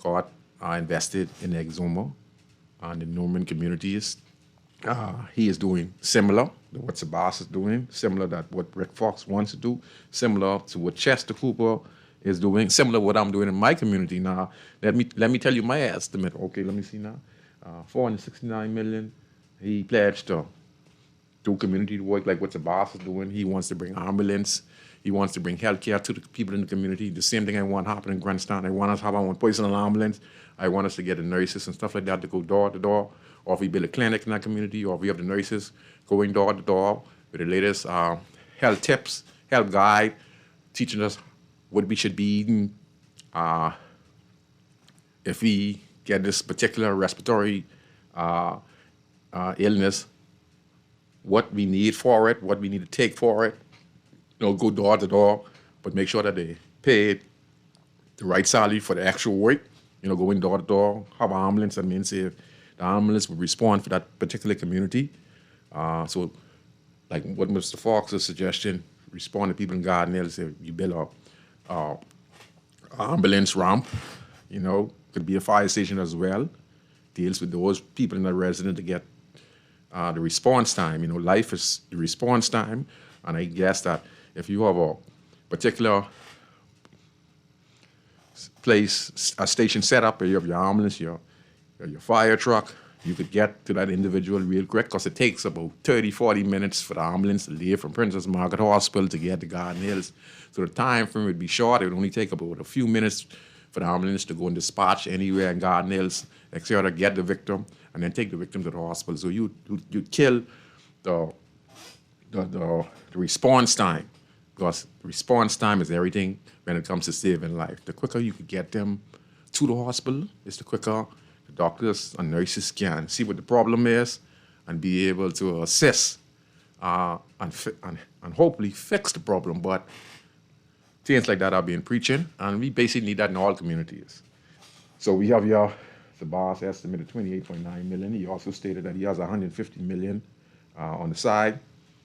got invested in Exuma and the Norman communities. He is doing similar to what Sabas is doing, similar to what Rick Fox wants to do, similar to what Chester Cooper is doing, similar to what I'm doing in my community now. Let me tell you my estimate. Okay, let me see now. $469 million. He pledged to do community work like what Sabas is doing. He wants to bring ambulance. He wants to bring healthcare to the people in the community. The same thing I want happen in Grandstand. I want us to have our own personal ambulance. I want us to get the nurses and stuff like that to go door to door. Or if we build a clinic in that community, or if we have the nurses going door to door with the latest health tips, health guide, teaching us what we should be eating if we get this particular respiratory illness, what we need for it, what we need to take for it. Go door to door, but make sure that they paid the right salary for the actual work. Going door to door, have an ambulance. That means if the ambulance will respond for that particular community. So, like what Mr. Fox's suggestion, respond to people in Garden Hills. If you build a ambulance ramp, could be a fire station as well. Deals with those people in the resident to get the response time. Life is the response time, and I guess that if you have a particular place, a station set up, where you have your ambulance, your fire truck, you could get to that individual real quick, because it takes about 30, 40 minutes for the ambulance to leave from Princess Margaret Hospital to get to Garden Hills. So the time frame would be short. It would only take about a few minutes for the ambulance to go and dispatch anywhere in Garden Hills, etc., get the victim, and then take the victim to the hospital. So you kill the response time, because response time is everything when it comes to saving life. The quicker you could get them to the hospital, is the quicker the doctors and nurses can see what the problem is and be able to assist and hopefully fix the problem. But things like that are being preaching, and we basically need that in all communities. So we have here the boss estimated $28.9 million. He also stated that he has $150 million on the side.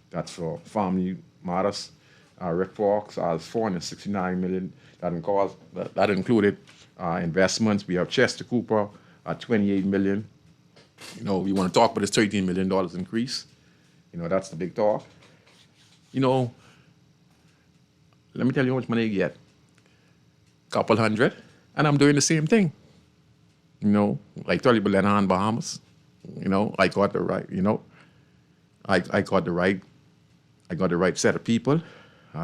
That's for family matters. Rick Fox has $469 million. That included investments. We have Chester Cooper at $28 million. We want to talk about this $13 million increase. That's the big talk. Let me tell you how much money you get. Couple hundred, and I'm doing the same thing. Like Tully Belena in Bahamas. I got the right. I got the right set of people.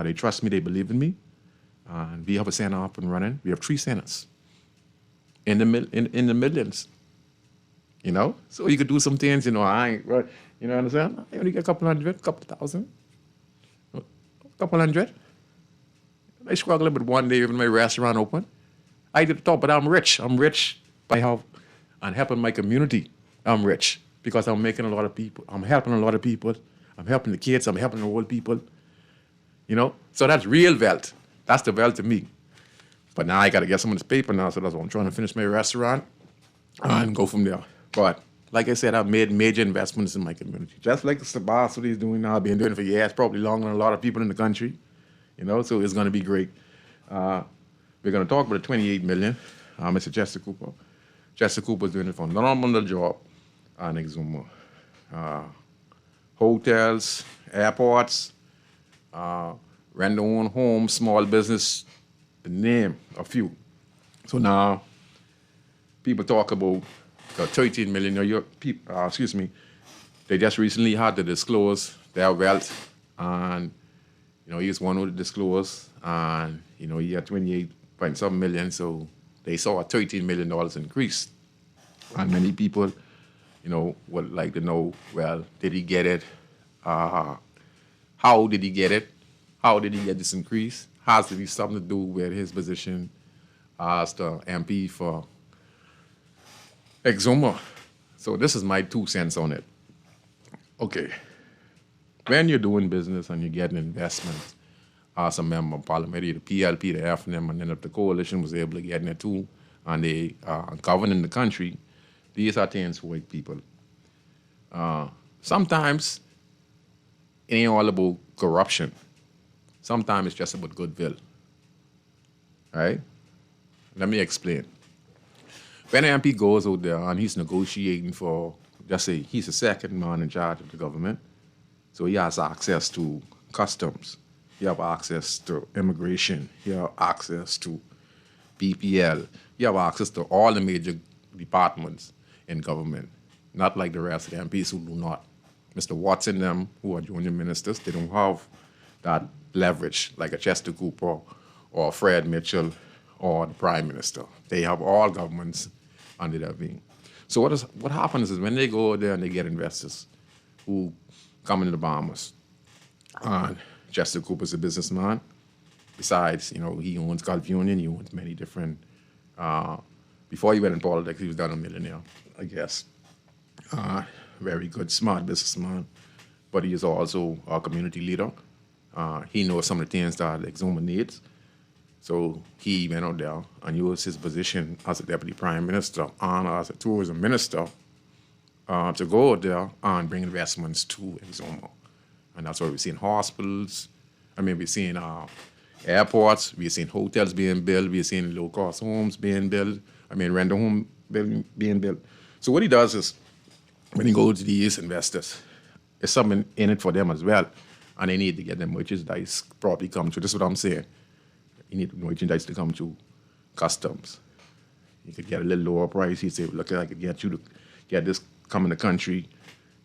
They trust me. They believe in me. And we have a center up and running. We have 3 centers in the millions. So you could do some things. I ain't right. Understand? I only get a couple hundred, couple thousand, couple hundred. I struggle with one day when my restaurant open. I did the talk, but I'm rich. I'm rich by helping my community. I'm rich because I'm making a lot of people. I'm helping a lot of people. I'm helping the kids. I'm helping the old people. So that's real wealth. That's the wealth to me. But now I got to get some of this paper now, so that's why I'm trying to finish my restaurant and go from there. But like I said, I've made major investments in my community. Just like the Sabas, what he's doing now, I've been doing it for years, probably longer than a lot of people in the country. So it's going to be great. We're going to talk about the $28 million. Mr. Chester Cooper. Chester Cooper's doing it for a phenomenal job on Exuma. Hotels, airports, rent their own homes, small business, to name a few. So now people talk about the $13 million. They just recently had to disclose their wealth, and he's one who disclosed, and he had 28-point-something million, so they saw a $13 million increase. And many people, would like to know, well, did he get it? How did he get it? How did he get this increase? Has to be something to do with his position as the MP for Exuma. So this is my 2 cents on it. Okay. When you're doing business and you're getting investment as a member of parliament, the PLP, the FNM, and then if the coalition was able to get in there too, and they governing the country, These are things for white people. Sometimes it ain't all about corruption. Sometimes it's just about goodwill. Right? Let me explain. When an MP goes out there and he's negotiating for, just say, he's the second man in charge of the government, so he has access to customs, he have access to immigration, he have access to BPL, he have access to all the major departments in government, not like the rest of the MPs who do not. Mr. Watson, them, who are junior ministers, they don't have that leverage like a Chester Cooper or Fred Mitchell or the Prime Minister. They have all governments under their wing. So what happens is when they go there and they get investors who come into the Bahamas, and Chester Cooper's a businessman. Besides, he owns Gulf Union, he owns many different, before he went in politics, he was done a millionaire, I guess. Very good, smart businessman, but he is also a community leader. He knows some of the things that Exuma needs. So he went out there and used his position as a deputy prime minister and as a tourism minister to go out there and bring investments to Exuma. And that's why we're seeing hospitals. We're seeing airports, we're seeing hotels being built, we're seeing low-cost homes being built, renter home being built. So what he does is, when he goes to these investors, there's something in it for them as well. And they need to get them merchandise probably come to. This is what I'm saying. You need merchandise to come to customs. You could get a little lower price. He'd say, look, I could get you to get this come in the country,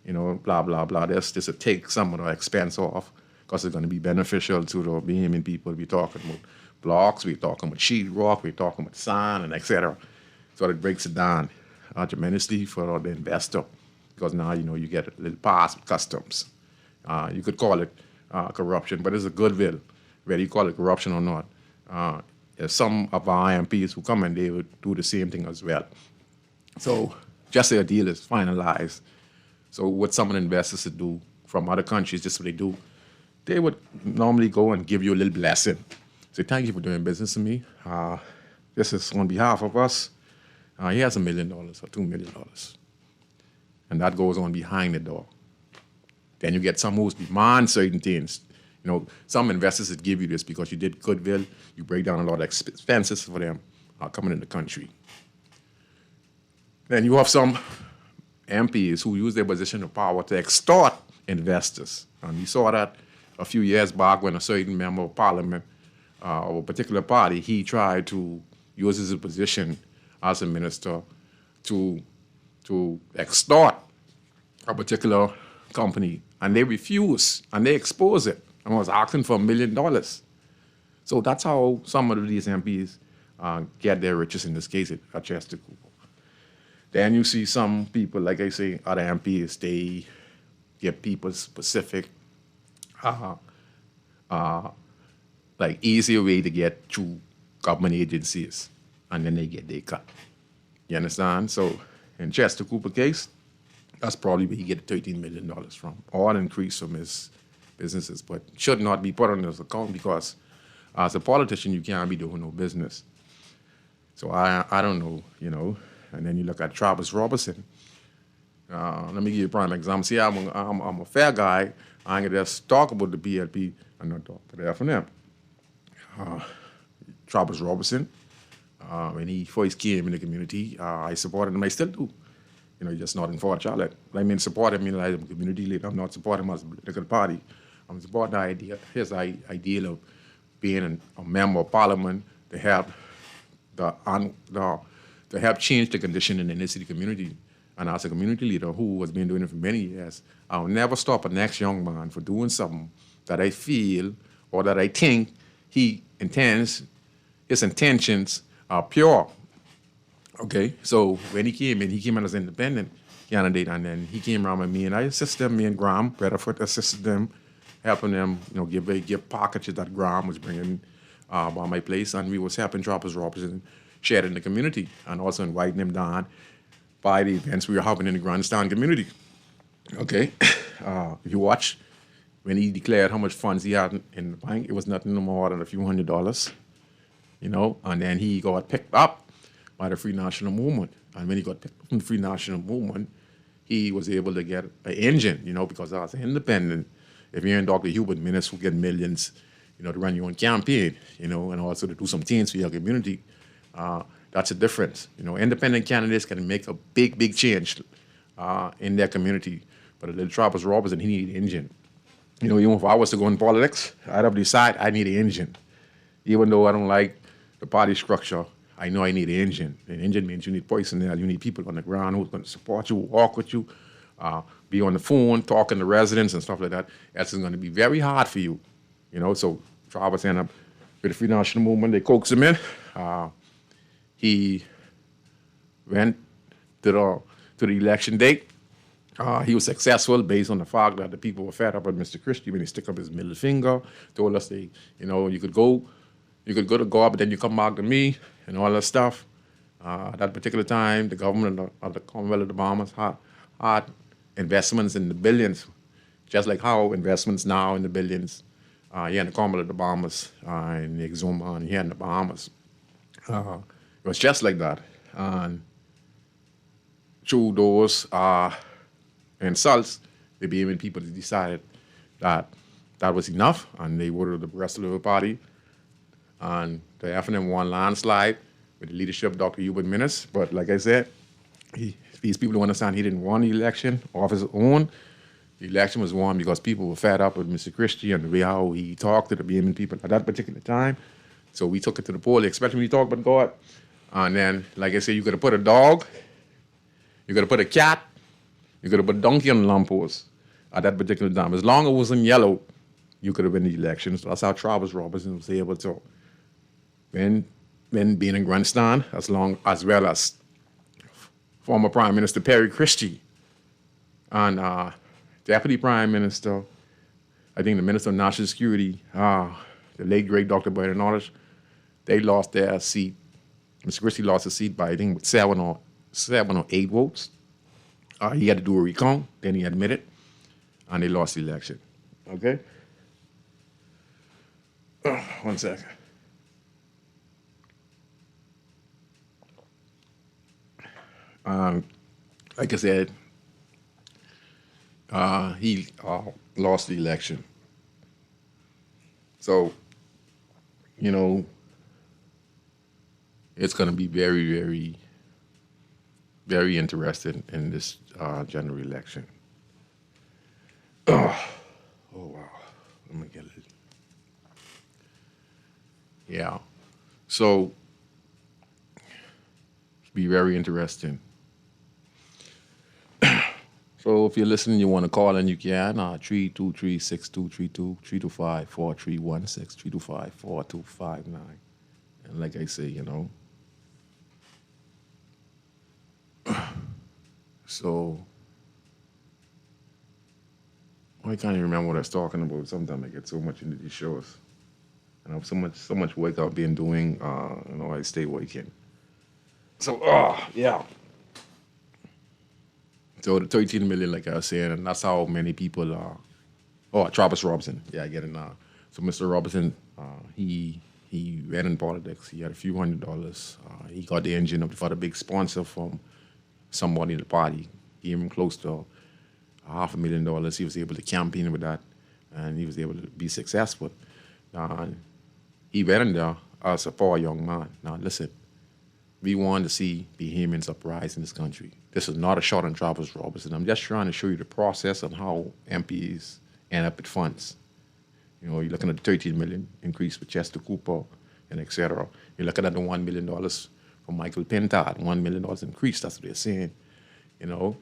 blah, blah, blah. This will take some of the expense off because it's going to be beneficial to the Bahamian people. We're talking about blocks, we're talking about sheetrock, we're talking about sand, and etc. So it breaks it down tremendously for the investor because now, you get a little pass with customs. You could call it corruption, but it's a goodwill, whether you call it corruption or not. There's some of our MPs who come and they would do the same thing as well. So just say a deal is finalized. So what some of the investors would do from other countries, just what they do, they would normally go and give you a little blessing. Say, thank you for doing business with me. This is on behalf of us. He has $1 million or $2 million. And that goes on behind the door. Then you get some who demand certain things. Some investors would give you this because you did goodwill, you break down a lot of expenses for them coming in the country. Then you have some MPs who use their position of power to extort investors. And we saw that a few years back when a certain member of parliament of a particular party, he tried to use his position as a minister to extort a particular company. And they refused, and they exposed it. I was asking for $1 million. So that's how some of these MPs get their riches, in this case at Chester Cooper. Then you see some people, like I say, other MPs, they give people specific, like easier way to get to government agencies, and then they get their cut. You understand? So in Chester Cooper case, that's probably where he get $13 million from, all increase from his businesses, but should not be put on his account because as a politician, you can't be doing no business. So I don't know, And then you look at Travis Robertson. Let me give you a prime example. See, I'm a fair guy. I ain't gonna just talk about the BLP and not talk about the F&M. Travis Robertson, when he first came in the community, I supported him. I still do. Just not in Fort Charlotte. Support him as a community leader. I'm not supporting him as a political party. I'm supporting his ideal of being a member of parliament to help to help change the condition in the inner city community. And as a community leader who has been doing it for many years, I'll never stop a next young man for doing something that I feel or that I think his intentions are pure. Okay, so when he came in as an independent candidate, and then he came around with me, and I assisted them, me and Graham Rutherford assisted them, helping them, give packages that Graham was bringing by my place, and we was helping Travis Robertson share it in the community, and also inviting them down by the events we were having in the grandstand community. Okay, if you watch, when he declared how much funds he had in the bank, it was nothing more than a few $100s, and then he got picked up by the Free National Movement. And when he got picked from the Free National Movement, he was able to get an engine, because I was independent. If you're in Dr. Hubert Minutes who get millions, to run your own campaign, and also to do some things for your community, that's a difference. Independent candidates can make a big, big change in their community. But the Travis Robertson, he needed an engine. Even if I was to go in politics, I'd have to decide I need an engine. Even though I don't like the party structure, I know I need an engine. An engine means you need personnel, you need people on the ground who's going to support you, walk with you, be on the phone, talking to residents and stuff like that. That's going to be very hard for you. So Travis ended up with the Free National Movement. They coaxed him in. He went to the election date. He was successful based on the fact that the people were fed up with Mr. Christie when he stuck up his middle finger, told us you could go to God, but then you come back to me and all that stuff. At that particular time, the government of the Commonwealth of the Bahamas had investments in the billions, just like how investments now in the billions here in the Commonwealth of the Bahamas, in the Exuma, and here in the Bahamas. It was just like that. And through those insults, the Bahamian people decided that was enough, and they voted the rest of the party. And the FNM won landslide with the leadership of Dr. Hubert Minnis. But like I said, these people don't understand he didn't win the election off his own. The election was won because people were fed up with Mr. Christie and the way how he talked to the Bahamian people at that particular time. So we took it to the poll. They expected me to talk about God. And then, like I said, you could have put a dog, you could have put a cat, you could have put a donkey on the lamppost at that particular time. As long as it was in yellow, you could have won the elections. That's how Travis Robertson was able to win being in grandstand, as well as former Prime Minister Perry Christie and Deputy Prime Minister, I think the Minister of National Security, the late great Dr. Bernard Norris, they lost their seat. Mr. Christie lost his seat by, I think, with 7 or 8 votes. He had to do a recount, then he admitted, and they lost the election. Okay? 1 second. Like I said, he lost the election. So, it's going to be very, very, very interesting in this general election. Oh, wow. Let me get it. Yeah. So, it'll be very interesting. So if you're listening, you want to call in, you can. 323-6232, 325-4316, 325-4259. And like I say, so I can't even remember what I was talking about. Sometimes I get so much into these shows. And I have so much work I've been doing, I stay working. So, yeah. So the 13 million, like I was saying, and that's how many people are. Travis Robertson. Yeah, I get it now. So Mr. Robertson, he ran in politics. He had a few $100s. He got the engine up for the big sponsor from somebody in the party. Gave him close to $500,000. He was able to campaign with that, and he was able to be successful. He went in there as a poor young man. Now listen, we want to see Bahamians uprise in this country. This is not a shot on Travis Robertson. I'm just trying to show you the process on how MPs end up with funds. You're looking at the 13 million increase with Chester Cooper and et cetera. You're looking at the $1 million from Michael Pintard, $1 million increase. That's what they're saying, And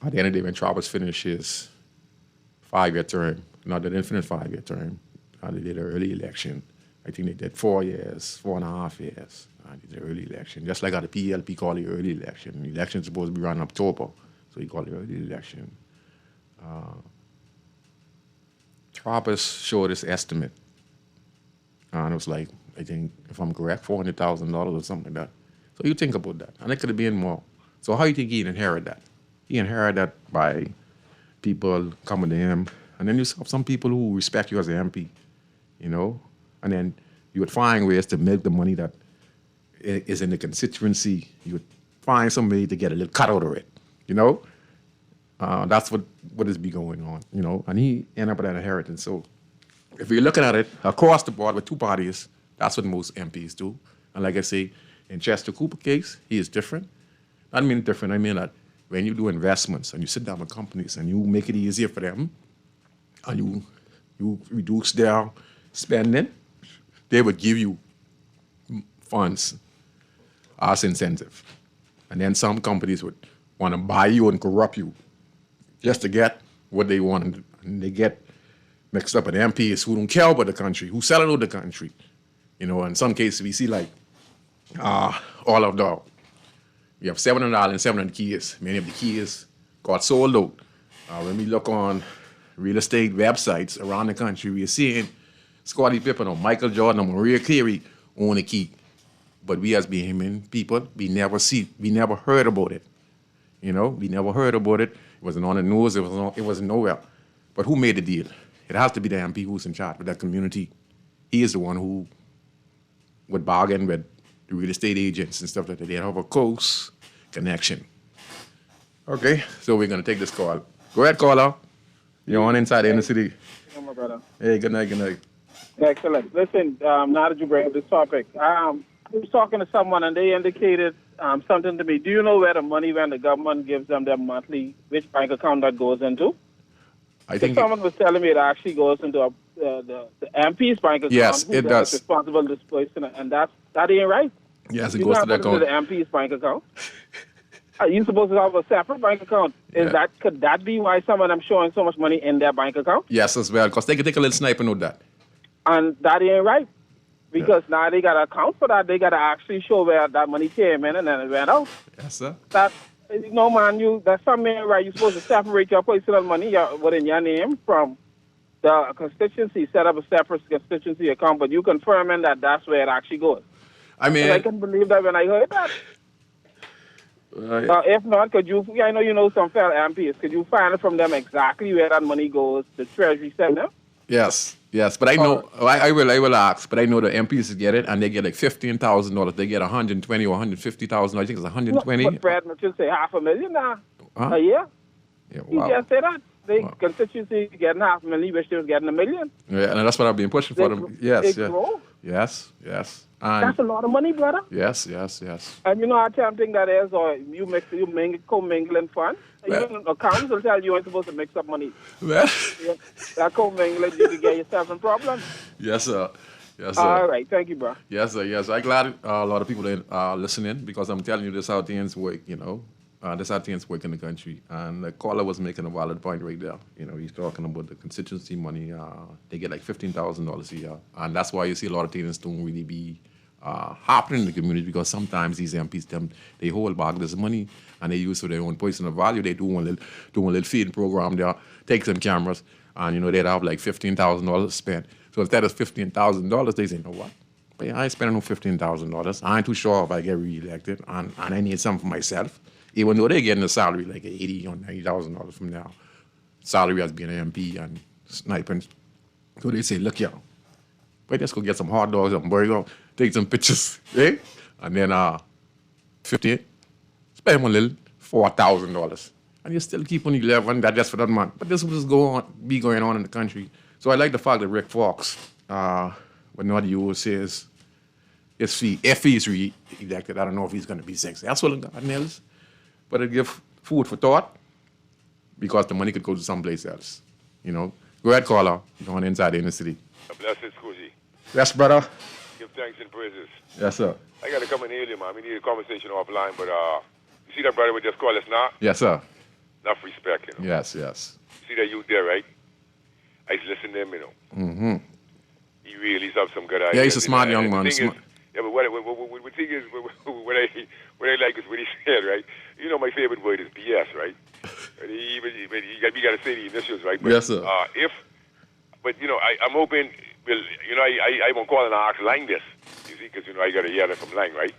at the end of the day, when Travis finished his 5-year term, they didn't finish 5-year term. They did an early election. I think they did 4 years, 4.5 years. They did an early election. Just like how the PLP called it early election. The election's supposed to be around October, so he called it early election. Travis showed his estimate. And it was like, I think, if I'm correct, $400,000 or something like that. So you think about that. And it could have been more. So how do you think he inherited that? He inherited that by people coming to him. And then you have some people who respect you as an MP, And then you would find ways to milk the money that is in the constituency, you would find somebody to get a little cut out of it, you know? That's what is be going on, you know? And he ended up with that inheritance. So if you're looking at it across the board with two parties, that's what most MPs do. And like I say, in Chester Cooper case, he is different. I mean different, I mean that when you do investments and you sit down with companies and you make it easier for them and you reduce their spending, they would give you funds as incentive. And then some companies would want to buy you and corrupt you just to get what they want. And they get mixed up with MPs who don't care about the country, who sell it out the country. You know, in some cases we see like all of the, we have 700 and 700 keys. Many of the keys got sold out. When we look on real estate websites around the country, we are seeing Scottie Pippen or Michael Jordan or Maria Carey own a key. But we as Bahamian people, we never heard about it. You know, we never heard about it. It wasn't on the news, it wasn't nowhere. But who made the deal? It has to be the MP who's in charge of that community. He is the one who would bargain with the real estate agents and stuff like that. They have a close connection. Okay, so we're gonna take this call. Go ahead, caller. You're on Inside the Inner City. Hello, my brother. Hey, good night, good night. Excellent. Listen, now that you bring up this topic, I was talking to someone and they indicated something to me. Do you know where the money when the government gives them their monthly, which bank account that goes into? I think someone was telling me it actually goes into the MP's bank account. Yes, it does. Responsible to disperse, and that ain't right. Yes, it goes to that account. To the MP's bank account. Are you supposed to have a separate bank account? Could that be why some of them showing so much money in their bank account? Yes, as well, because they can take a little snipe and know that. And that ain't right. Because now they got to account for that. They got to actually show where that money came in and then it went out. Yes, sir. No, man, that's something right. You're supposed to separate your personal money within your name from the constituency. Set up a separate constituency account, but you confirming that that's where it actually goes. I mean, I can believe that when I heard that. If not, could you? I know you know some fellow MPs. Could you find it from them exactly where that money goes? The Treasury send them. Yes, but I know I will ask. But I know the MPs get it, and they get like $15,000. They get $120,000 or $150,000. I think it's $120,000. But Brad should say $500,000 now a year. Yeah, wow. He just said that. They constituency getting $500,000, wish they was getting $1 million. Yeah, and that's what I've been pushing for them. Yes. Yes. And that's a lot of money, brother. Yes. And you know how tempting that is, or you co-mingling fun. Accounts will tell you ain't supposed to mix up money. Well, that co-mingling, you can get yourself in problems. Yes, sir. All right, thank you, bro. Yes, sir. I'm glad a lot of people are listening because I'm telling you this how things work, you know. This how things work in the country. And the caller was making a valid point right there. You know, he's talking about the constituency money. They get like $15,000 a year. And that's why you see a lot of things don't really be happening in the community because sometimes these MPs, they hold back this money and they use for their own personal value. They do one little feeding program there, take some cameras, and, you know, they'd have like $15,000 spent. So if that is $15,000, they say, you know what? But I ain't spending no $15,000. I ain't too sure if I get reelected, and I need something for myself. Even though they're getting a salary like $80,000 or $90,000 from now, salary as being an MP and sniping. So they say, look, y'all, but let's go get some hot dogs, some burger, take some pictures, eh? And then $50, spend one little $4,000. And you still keep on 11, that just for that month. But this will just be going on in the country. So I like the fact that Rick Fox, when what you says, if he's re-elected, I don't know if he's going to be successful in God knows. But it gives food for thought because the money could go to someplace else. You know, go ahead, caller. You're on Inside the Inner City. Blessed, Scrooge. Yes, brother. Give thanks and praises. Yes, sir. I got to come in early, man. We need a conversation offline, but you see that brother we just called us now? Yes, sir. Enough respect, you know. Yes. You see that youth there, right? I used to listen to him, you know. Mm-hmm. He really has some good ideas. Yeah, he's a smart young man. But what thing is, what I like is what he said, right? You know, my favorite word is BS, right? We got to say the initials, right? But, yes, sir. But you know, I'm hoping. Well, you know, I won't call and ask Lang this. You see, because you know I got to hear that from Lang, right?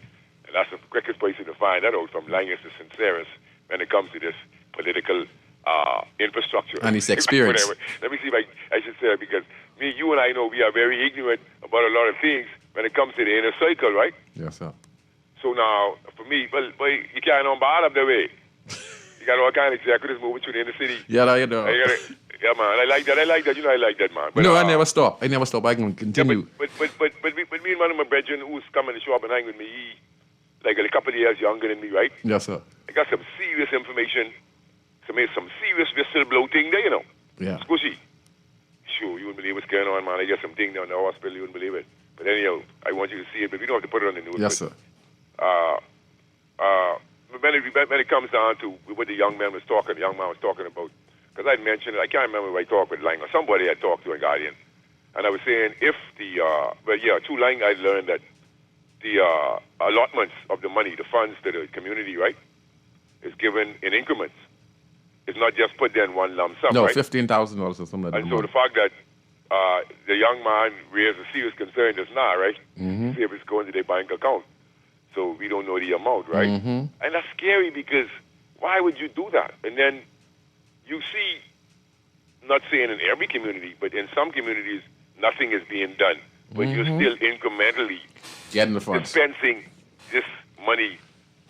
And that's the quickest place to find that out from. Lang is the sincerest when it comes to this political infrastructure and his experience. Let me see if I should say it because you and I know we are very ignorant about a lot of things when it comes to the inner circle, right? Yes, sir. So now, for me, well, you can't unbar up the way. You got all kind of executives moving through the inner city. Yeah, you know. Yeah, man. I like that. You know, I like that, man. But, No, I never stop. I can continue. Yeah, but me and one of my brethren who's coming to show up and hang with me, he, like a couple of years younger than me, right? Yes, sir. I got some serious information, some serious whistleblower thing there, you know. Yeah. Squishy. Sure, you wouldn't believe what's going on, man. I got some thing down in the hospital, you wouldn't believe it. But anyhow, I want you to see it, but we don't have to put it on the news. Yes, sir. But when it comes down to what the young man was talking about, because I mentioned it, I can't remember if I talked with Lang or somebody I talked to in Guardian, and I was saying if the, through Lang I learned that the allotments of the money, the funds to the community, right, is given in increments. It's not just put there in one lump sum, No, right? $15,000 or something like that. And so the fact that the young man raised a serious concern just now, right? See if it's going to their bank account. So we don't know the amount, right? And that's scary because why would you do that? And then you see, not saying in every community, but in some communities, nothing is being done. But you're still incrementally getting the funds, dispensing this money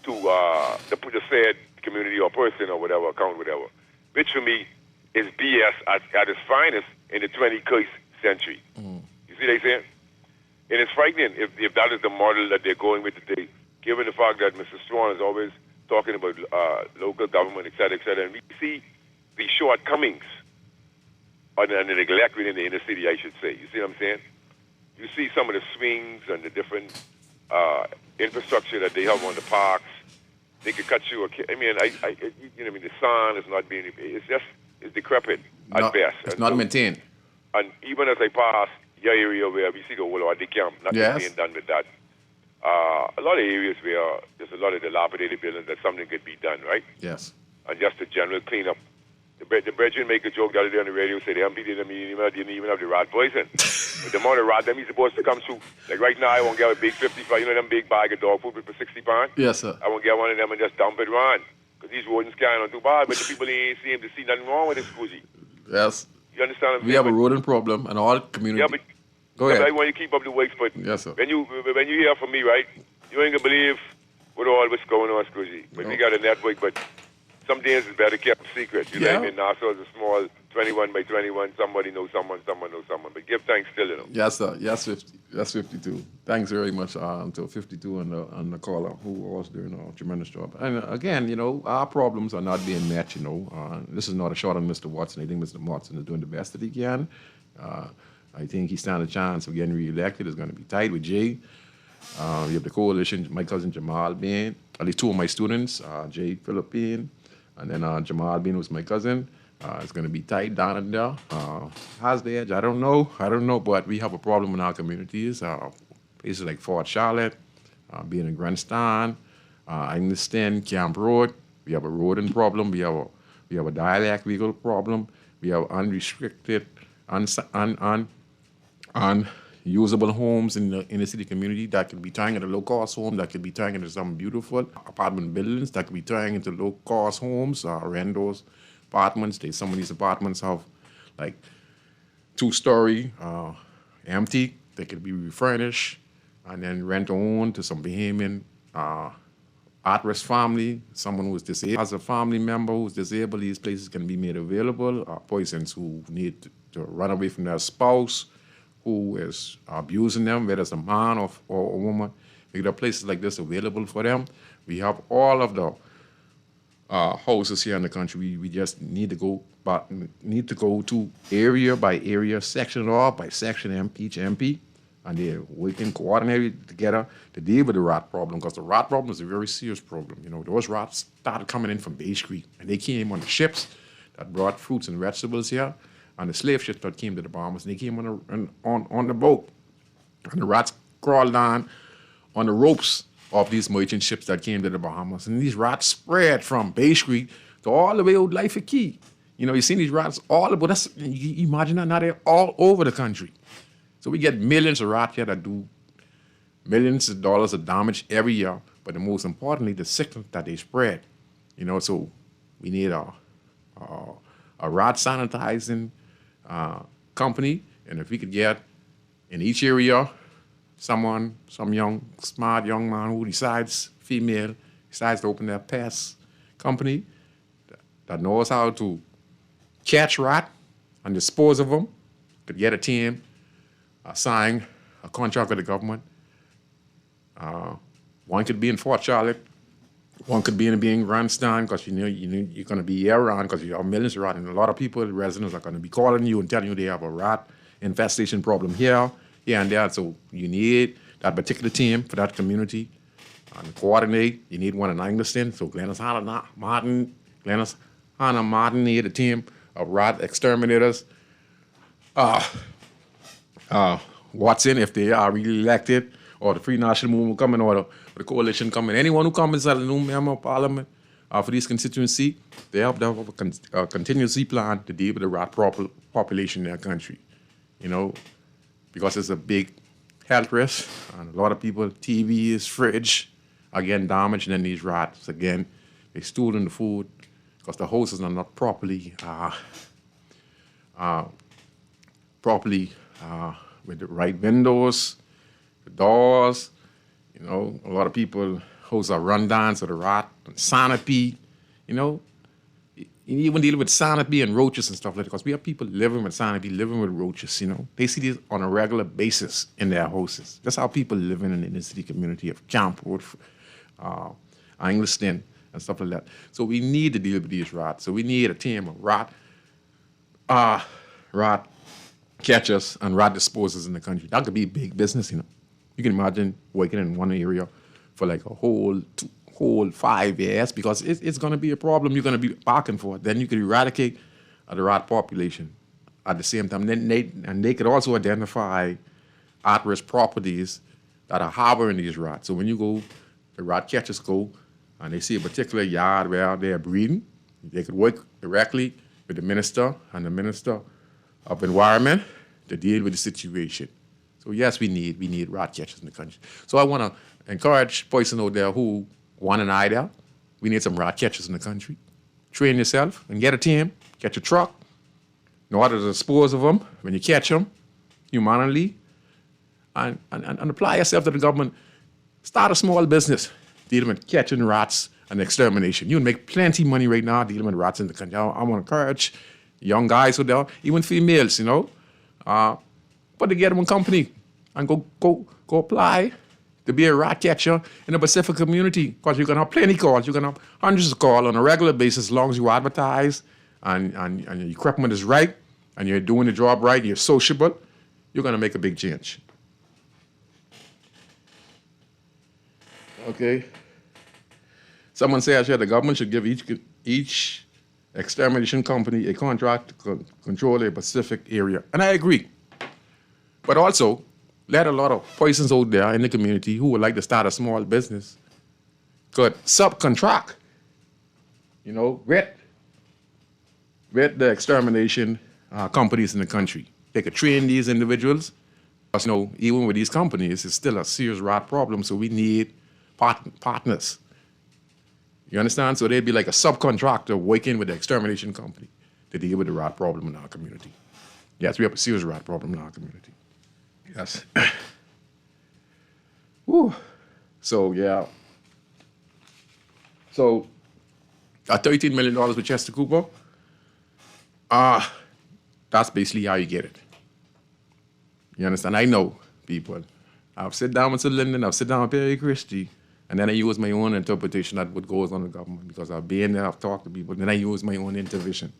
to the said community or person or whatever, account, whatever. Which for me is BS at its finest in the 21st century. You see what I'm saying? And it's frightening if that is the model that they're going with today, given the fact that Mr. Strawn is always talking about local government, et cetera, and we see the shortcomings and the neglect within the inner city, I should say. You see what I'm saying? You see some of the swings and the different infrastructure that they have on the parks. They could cut you. The sun is not being. It's decrepit at best. It's not maintained. And even as I pass your area where we see the whole of the camp, nothing being done with that. A lot of areas where there's a lot of dilapidated buildings that something could be done, right? Yes. And just a general cleanup. The brethren make a joke the other day on the radio, say the MP didn't even have the rat poison. But the amount of rat them he's supposed to come through. Like right now, I won't get a big 55, them big bag of dog food for 60 pounds. Yes, sir. I won't get one of them and just dump it around. Because these rodents can't on too bad, but the people ain't seem to see nothing wrong with this Squeezy. Yes. You understand what I'm saying? We have a rodent problem and all communities. Yeah, but go ahead. I want you to keep up the works, but yes, sir. When you hear from me, right, you ain't gonna believe what's going on, Squeezy. But we got a network, but some things is better kept secret. You know what I mean? Nassau is a small 21 by 21. Somebody knows someone knows someone. But give thanks still, you know. Yes, sir. Yes, 50. That's 52. Thanks very much to 52 and the caller who was doing a tremendous job. And again, our problems are not being met, This is not a shot on Mr. Watson. I think Mr. Watson is doing the best that he can. I think he stands a chance of getting reelected. It's going to be tight with Jay. We have the coalition, my cousin Jamal Bain, at least two of my students, Jay Phillip Bain, and then Jamal Bain was my cousin. It's going to be tight down in there. How's the edge? I don't know, but we have a problem in our communities. Places like Fort Charlotte, being in Grandstand, I understand Camp Road. We have a rodent problem. We have a dialect legal problem. We have unrestricted, unusable homes in the city community that could be turned into low-cost home, that could be turned into some beautiful apartment buildings, that could be turned into low-cost homes, rent those apartments. Some of these apartments have like 2-story, empty. They could be refurnished and then rent own to some Bahamian at-risk family, someone who's disabled. As a family member who's disabled, these places can be made available. Persons who need to run away from their spouse, who is abusing them, whether it's a man or a woman. There are places like this available for them. We have all of the houses here in the country. We just need to go to area by area, section by section, each MP, and they're working coordinated together to deal with the rat problem, because the rat problem is a very serious problem. Those rats started coming in from Bay Street, and they came on the ships that brought fruits and vegetables here, and the slave ships that came to the Bahamas, and they came on the boat, and the rats crawled down on the ropes of these merchant ships that came to the Bahamas, and these rats spread from Bay Street to all the way out Life Key. You seen these rats all over. You imagine that now they're all over the country. So we get millions of rats here that do millions of dollars of damage every year. But the most importantly, the sickness that they spread. So we need a rat sanitizing company, and if we could get in each area some young, smart young man who decides to open their pest company that knows how to catch rat and dispose of them, could get a team, sign a contract with the government. One could be in Fort Charlotte, one could be in being Randstand, because you're going to be year-round because you have millions of rat, and a lot of people, residents, are going to be calling you and telling you they have a rat infestation problem here and there. So you need that particular team for that community and coordinate. You need one in Angleton. So Glennis Hannah Martin need a team of rat exterminators. Watson, if they are really elected, or the Free National Movement coming, or the coalition coming, anyone who comes as a new member of parliament for this constituency, they have to have a contingency plan to deal with the rat population in their country. Because it's a big health risk, and a lot of people, TVs, fridge, are getting damaged, and then these rats, again, they stool in the food because the houses are not properly with the right windows, the doors. A lot of people, houses are run down, so the rat, and sanitary, you even deal with sanitary and roaches and stuff like that, because we have people living with sanitary, living with roaches, They see this on a regular basis in their houses. That's how people living in the inner city community of Camp Road, Angleton, and stuff like that. So we need to deal with these rats. So we need a team of rat catchers and rat disposers in the country. That could be big business, You can imagine working in one area for like a whole 5 years, because it's going to be a problem you're going to be barking for. Then you could eradicate the rat population at the same time. And they could also identify at-risk properties that are harboring these rats. So when you go, the rat catchers go, and they see a particular yard where they're breeding, they could work directly with the minister and the Minister of Environment to deal with the situation. So yes, we need rat catchers in the country. So I want to encourage persons out there who want an idea. We need some rat catchers in the country. Train yourself and get a team, get your truck, know how to dispose of them when you catch them, humanely, and apply yourself to the government. Start a small business dealing with catching rats and extermination. You can make plenty of money right now dealing with rats in the country. I want to encourage young guys out there, even females, put together one company and go apply to be a rat catcher in the Pacific community, because you're going to have plenty of calls. You're going to have hundreds of calls on a regular basis as long as you advertise and your equipment is right and you're doing the job right, you're sociable, you're going to make a big change. Okay. Someone said the government should give each extermination company a contract to control a Pacific area. And I agree. But also, let a lot of persons out there in the community who would like to start a small business could subcontract, with the extermination companies in the country. They could train these individuals. Because, even with these companies, it's still a serious rat problem, so we need partners. You understand? So they'd be like a subcontractor working with the extermination company to deal with the rat problem in our community. Yes, we have a serious rat problem in our community. Yes. Whew. So, yeah. So, $13 million with Chester Cooper, that's basically how you get it. You understand? I know people. I've sit down with Sir Linden, I've sit down with Perry Christie, and then I use my own interpretation of what goes on in the government, because I've been there, I've talked to people, then I use my own intervention.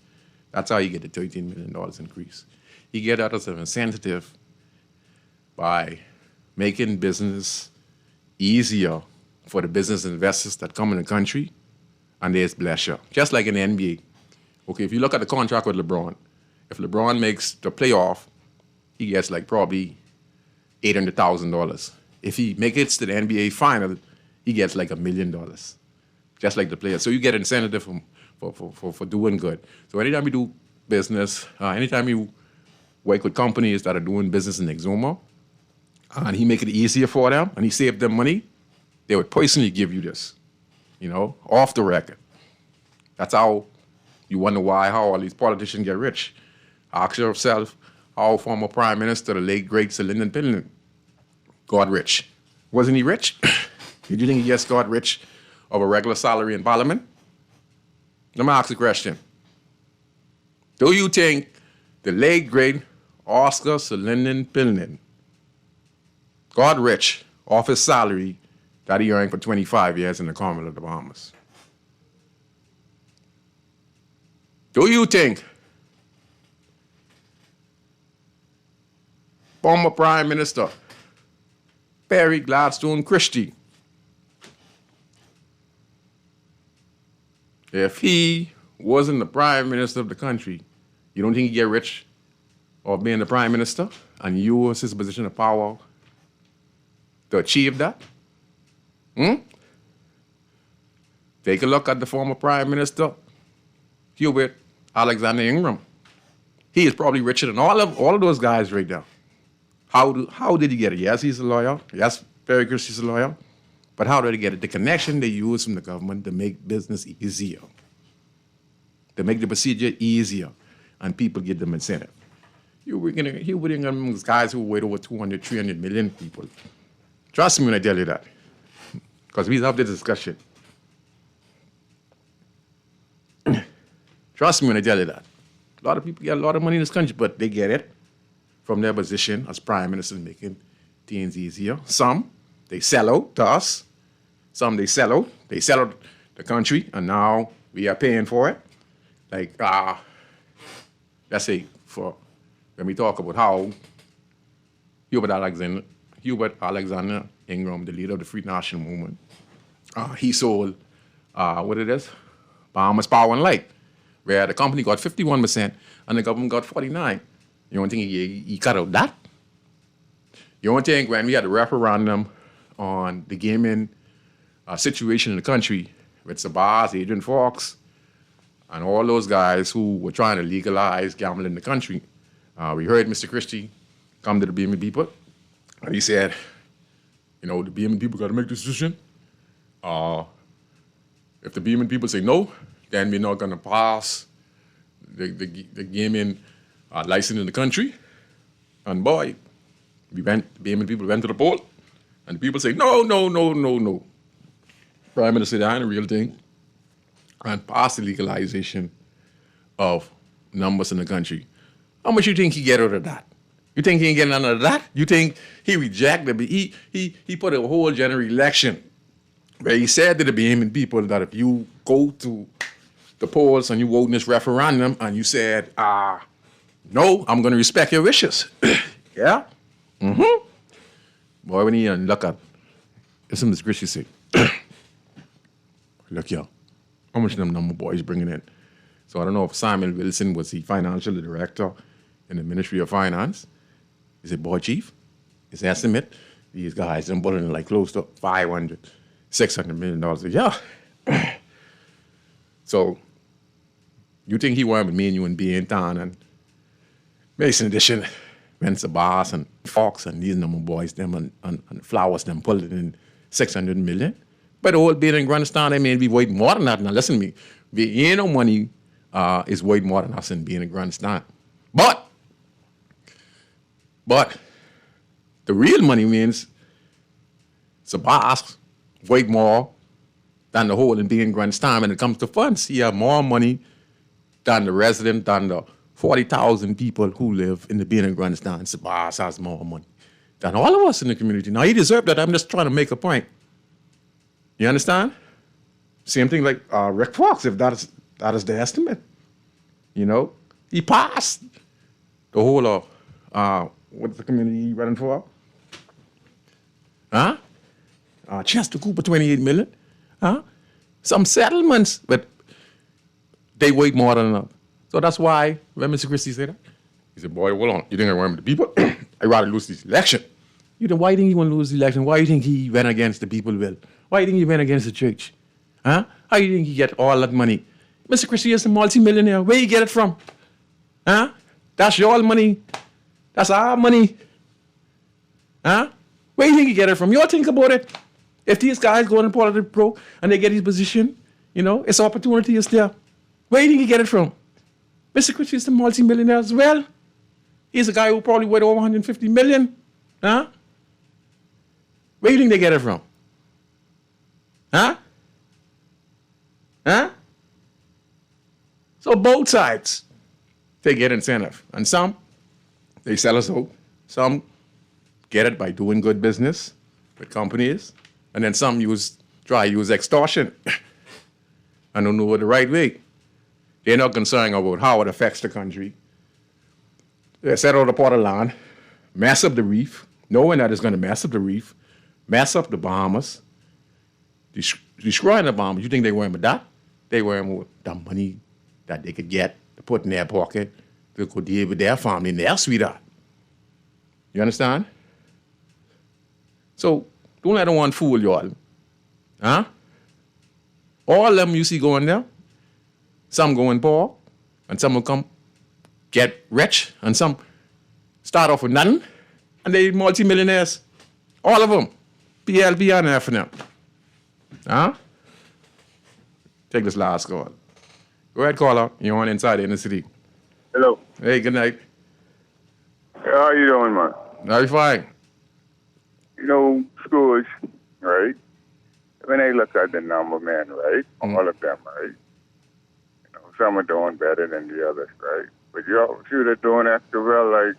That's how you get the $13 million increase. You get that as an incentive by making business easier for the business investors that come in the country, and there's pleasure. Just like in the NBA. Okay, if you look at the contract with LeBron, if LeBron makes the playoff, he gets like probably $800,000. If he makes it to the NBA final, he gets like $1 million, just like the player. So you get incentive for doing good. So anytime you do business, anytime you work with companies that are doing business in Exuma, and he make it easier for them, and he save them money, they would personally give you this, off the record. That's how you wonder how all these politicians get rich. Ask yourself how former Prime Minister, the late great Sir Lyndon Pinland, got rich. Wasn't he rich? Did you think he just got rich of a regular salary in Parliament? Let me ask the question. Do you think the late great Oscar Salinan Pillin got rich off his salary that he earned for 25 years in the Commonwealth of the Bahamas? Do you think former Prime Minister Perry Gladstone Christie, if he wasn't the Prime Minister of the country, you don't think he'd get rich off being the Prime Minister and use his position of power to achieve that? Take a look at the former Prime Minister, Hubert Alexander Ingram. He is probably richer than all of those guys right now. How did he get it? Yes, he's a lawyer. Yes, Perry Christie's a lawyer. But how did he get it? The connection they use from the government to make business easier, to make the procedure easier, and people get them incentive. Hubert Ingram, those guys who weigh over 200, 300 million people. Trust me when I tell you that, because we have the discussion. Trust me when I tell you that. A lot of people get a lot of money in this country, but they get it from their position as Prime Minister, making things easier. Some, they sell out to us. Some, they sell out the country, and now we are paying for it. Like, let's say, when we talk about how Hubert Alexander Ingram, the leader of the Free National Movement, he sold, Bahamas Power and Light, where the company got 51% and the government got 49%. You don't think he cut out that? You don't think when we had a referendum on the gaming situation in the country with Sabas, Adrian Fox, and all those guys who were trying to legalize gambling in the country, we heard Mr. Christie come to the BME people, and he said, the BME people got to make this decision. If the BME people say no, then we're not going to pass the gaming license in the country. And boy, the BME people went to the poll, and the people say, no. Prime Minister said, that ain't a real thing, and pass the legalization of numbers in the country. How much you think he get out of that? You think he ain't getting none of that? You think he rejected? He put a whole general election where he said to the BME people that if you go to the polls and you vote in this referendum and you said, no, I'm going to respect your wishes. Yeah? Mm-hmm. Boy, when you look at, listen to Mr. Christie say, look, y'all, how much them number boys bringing in? So I don't know if Simon Wilson was the financial director in the Ministry of Finance. He said, boy, chief, his estimate, these guys are putting like close to $500, $600 million. Yeah. So you think he wanted me and you and B in town and Mason Edition, when Sabas and Fox and these number boys, them and Flowers, them pulled it in 600 million. But the whole bid in Grandstand, I mean, we worth more than that. Now listen to me, we ain't no money is worth more than us in being a Grandstand. But the real money means Sabas worth more than the whole in being Grandstand when it comes to funds. He have more money than the resident, than the 40,000 people who live in the being Grandstand. Sabas has more money than all of us in the community. Now, he deserved that. I'm just trying to make a point. You understand? Same thing like Rick Fox, if that is the estimate. He passed the whole of, what's the community he running for? Chester Cooper, 28 million. Some settlements, but they weigh more than enough. So that's why, when Mr. Christie said that, he said, boy, hold on, you think I remember the people? I'd rather lose this election. Why do you think he want to lose the election? Why do you think he went against the people will? Why do you think he went against the church? How do you think he get all that money? Mr. Christie is a multi-millionaire. Where you get it from? That's your money. That's our money. Where do you think you get it from? You all think about it. If these guys go in politics pro and they get his position, it's opportunity is there. Where do you think you get it from? Mr. Christie is a multi-millionaire as well. He's a guy who probably worth over 150 million. Where do you think they get it from? Huh? Huh? So both sides, they get incentive. And some, they sell us out. Some get it by doing good business with companies. And then some try to use extortion. I don't know the right way. They're not concerned about how it affects the country. They settle the part of land, mess up the reef, knowing that it's going to mess up the reef, mess up the Bahamas, destroying the Bahamas. You think they worry about that? They worry about the money that they could get to put in their pocket to go deal with their family and their sweetheart. You understand? So don't let one fool y'all. Huh? All of them you see going there, some going poor, and some will come get rich, and some start off with nothing, and they multi-millionaires. All of them. PLP and F now. Huh? Take this last call. Go ahead, caller. You're on Inside the Inner City. Hello. Hey, good night. How you doing, man? Very fine. You know, Scrooge, right? When I look at the number, man, right? All of them, right? You know, some are doing better than the others, right? But you all see they're doing extra well, like,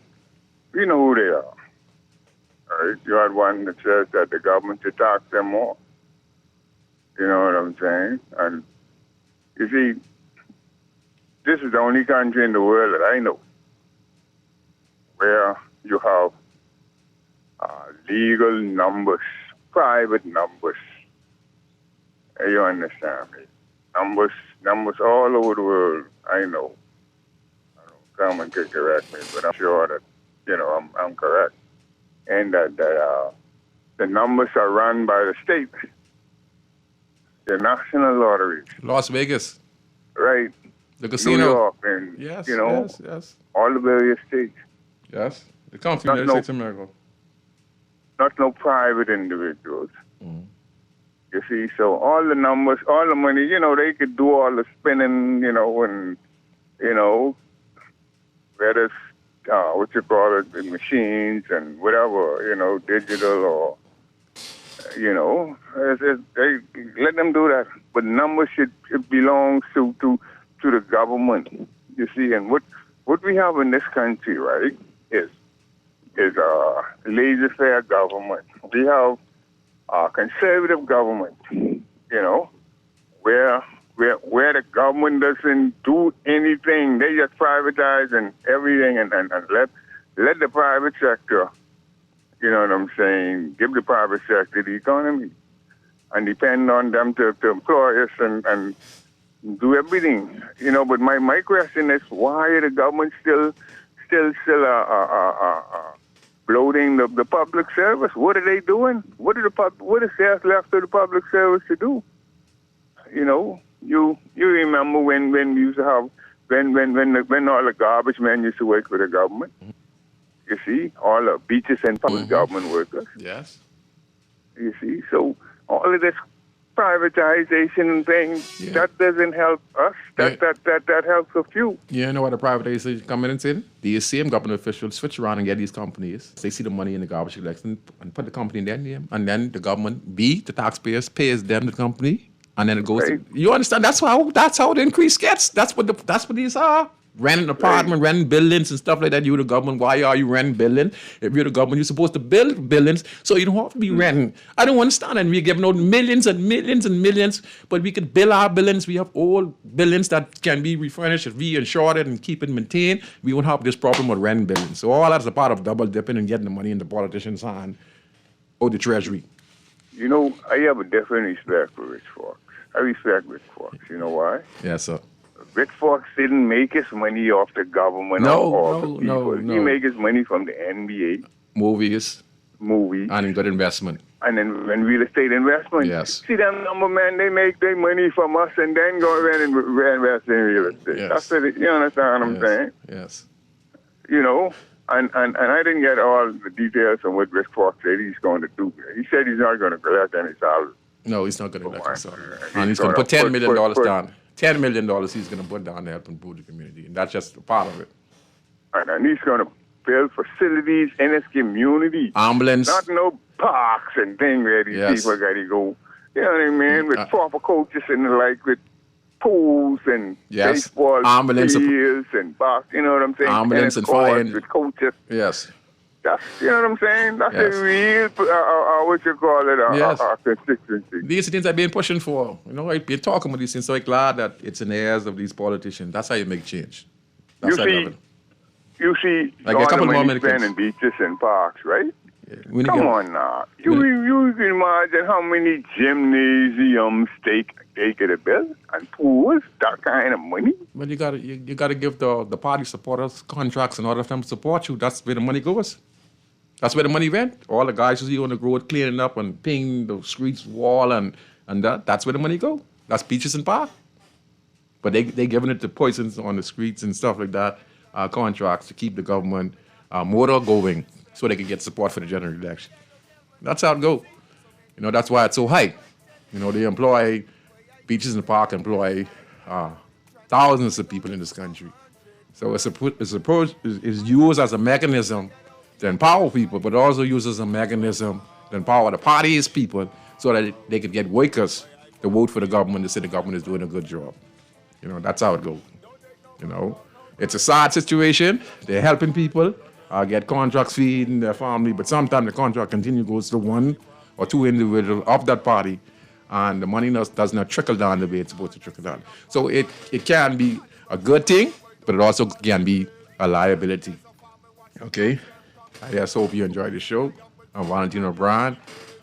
we know who they are. Right? You had one that says that the government should tax them more. You know what I'm saying? And you see, this is the only country in the world that I know where you have legal numbers, private numbers. You understand me? Numbers all over the world. I know. Come and could correct me, but I'm sure that I'm correct, and that the numbers are run by the state, the national lotteries, Las Vegas. right? The casino. New York, and Yes, yes. all the various states. Yes. The country of the United States of America. Not no private individuals. You see, so all the numbers, all the money, they could do all the spinning, and, whether it's, the machines and whatever, digital or, they let them do that. But numbers it belongs to the government, you see. And what we have in this country, right, is a laissez-faire government. We have a conservative government, where the government doesn't do anything. They just privatize and everything and let the private sector, you know what I'm saying, give the private sector the economy and depend on them to employ us and do everything. But my question is, why is the government still bloating the public service? What are they doing? What is there left of the public service to do? You remember when we used to have when all the garbage men used to work for the government. You see, all the beaches and public government workers. Yes. You see, so all of this privatization thing, that doesn't help us. That helps a few. You know what the privatization coming and saying? The same government officials switch around and get these companies. They see the money in the garbage collection and put the company in their name, and then the government, the taxpayers, pays them the company, and then it goes. Right. You understand? That's how the increase gets. That's what these are. Renting an apartment, renting buildings and stuff like that. You're the government. Why are you renting buildings? If you're the government, you're supposed to build buildings, so you don't have to be renting. I don't understand. And we're giving out millions and millions and millions, but we could build our buildings. We have old buildings that can be refurnished, reinsured, and keep it maintained. We won't have this problem with renting buildings. So all that's a part of double dipping and getting the money in the politicians' hand or the treasury. I have a different respect for rich folks. I respect rich folks. You know why? Yes, sir. Rich folks didn't make his money off the government or the people. No. He made his money from the NBA. Movies. And good investment. And then real estate investment. Yes. See, them number man, they make their money from us and then go around and reinvest in real estate. Yes. That's it. You understand what I'm saying? Yes. And I didn't get all the details on what Rich Fox said he's going to do. He said he's not going to collect any salary. No, he's not going to collect any salary. And he's going to put $10 million down. $10 million he's going to put down to help improve the community, and that's just a part of it. And he's going to build facilities in his community. Ambulance. Not no parks and things where these people got to go. You know what I mean? With proper coaches and the like, with pools and baseball fields and box. You know what I'm saying? Ambulance and fire. With coaches. Yes. That's, you know what I'm saying? That's a real, what you call it, a constituency. These things I've been pushing for. You know, I've been talking about these things, so I'm glad that it's in the hands of these politicians. That's how you make change. That's You see, like a couple more money spent in beaches and parks, right? Yeah. Come on now. You can imagine how many gymnasiums they could have built and pools, that kind of money. Well, you gotta give the party supporters contracts in order for them to support you. That's where the money goes. That's where the money went. All the guys you see on the road cleaning up and painting the streets wall and that's where the money go. That's beaches and park. But they giving it to poisons on the streets and stuff like that, contracts to keep the government motor going so they can get support for the general election. That's how it go. You know, that's why it's so high. You know, they employ, beaches and park employ thousands of people in this country. So it's used as a mechanism to empower people, but also used as a mechanism to empower the party's people so that they could get workers to vote for the government to say the government is doing a good job. You know, that's how it goes. You know, it's a sad situation. They're helping people get contracts feeding their family, but sometimes the contract goes to one or two individuals of that party, and the money does not trickle down the way it's supposed to trickle down. So it can be a good thing, but it also can be a liability. Okay? I just hope you enjoyed the show. I'm Valentino Bryan,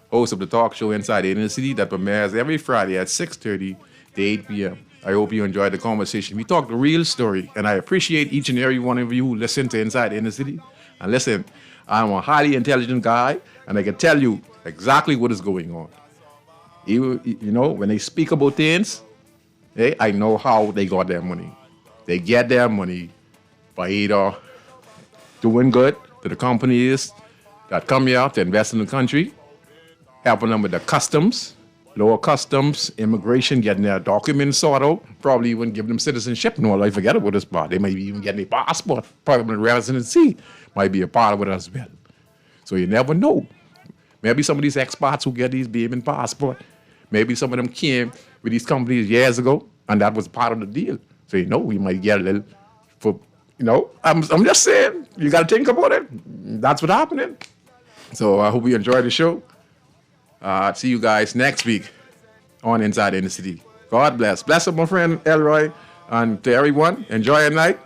host of the talk show Inside the Inner City that premieres every Friday at 6:30 to 8 p.m. I hope you enjoyed the conversation. We talk the real story, and I appreciate each and every one of you who listen to Inside the Inner City. And listen, I'm a highly intelligent guy, and I can tell you exactly what is going on. You know, when they speak about things, I know how they got their money. They get their money by either doing good to the companies that come here to invest in the country, helping them with the customs, lower customs, immigration, getting their documents sorted out, probably even giving them citizenship. No, I forget about this part. They might be even getting a passport. Permanent residency might be a part of it as well. So you never know. Maybe some of these expats who get these beaming passport, maybe some of them came with these companies years ago, and that was part of the deal. So you know, we might get a little for, you know, I'm just saying, you got to think about it. That's what's happening. So I hope you enjoyed the show. See you guys next week on Inside the Inner City. God bless. Bless up my friend Elroy, and to everyone, enjoy your night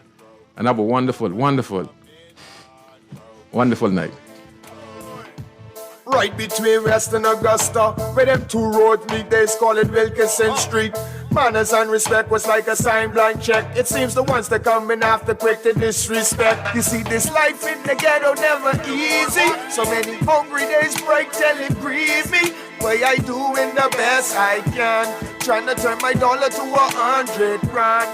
and have a wonderful, wonderful, wonderful night. Right between West and Augusta, where them two roads meet, they call it Wilkinson Street. Manners and respect was like a sign blank check. It seems the ones that come in after quick to disrespect. You see, this life in the ghetto never easy. So many hungry days break till it grieve me. Way I doing the best I can, trying to turn my dollar to 100 grand.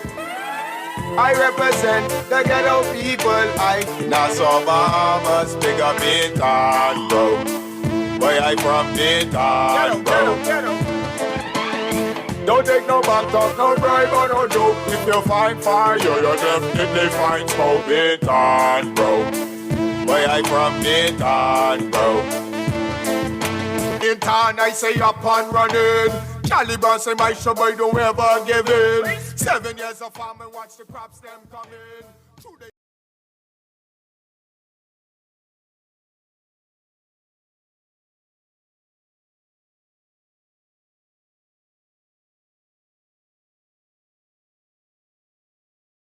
I represent the ghetto people. I Nassau, Bahamas, big up in town, bro. Where I from, Dayton, bro. Don't take no back talk, no bribe or no joke. If you find fire, you definitely find smoke. Dayton, bro. Where I from, Dayton, bro. In town, I say up and running. Caliban say my show, boy, don't ever give in. 7 years of farming, watch the crops them coming.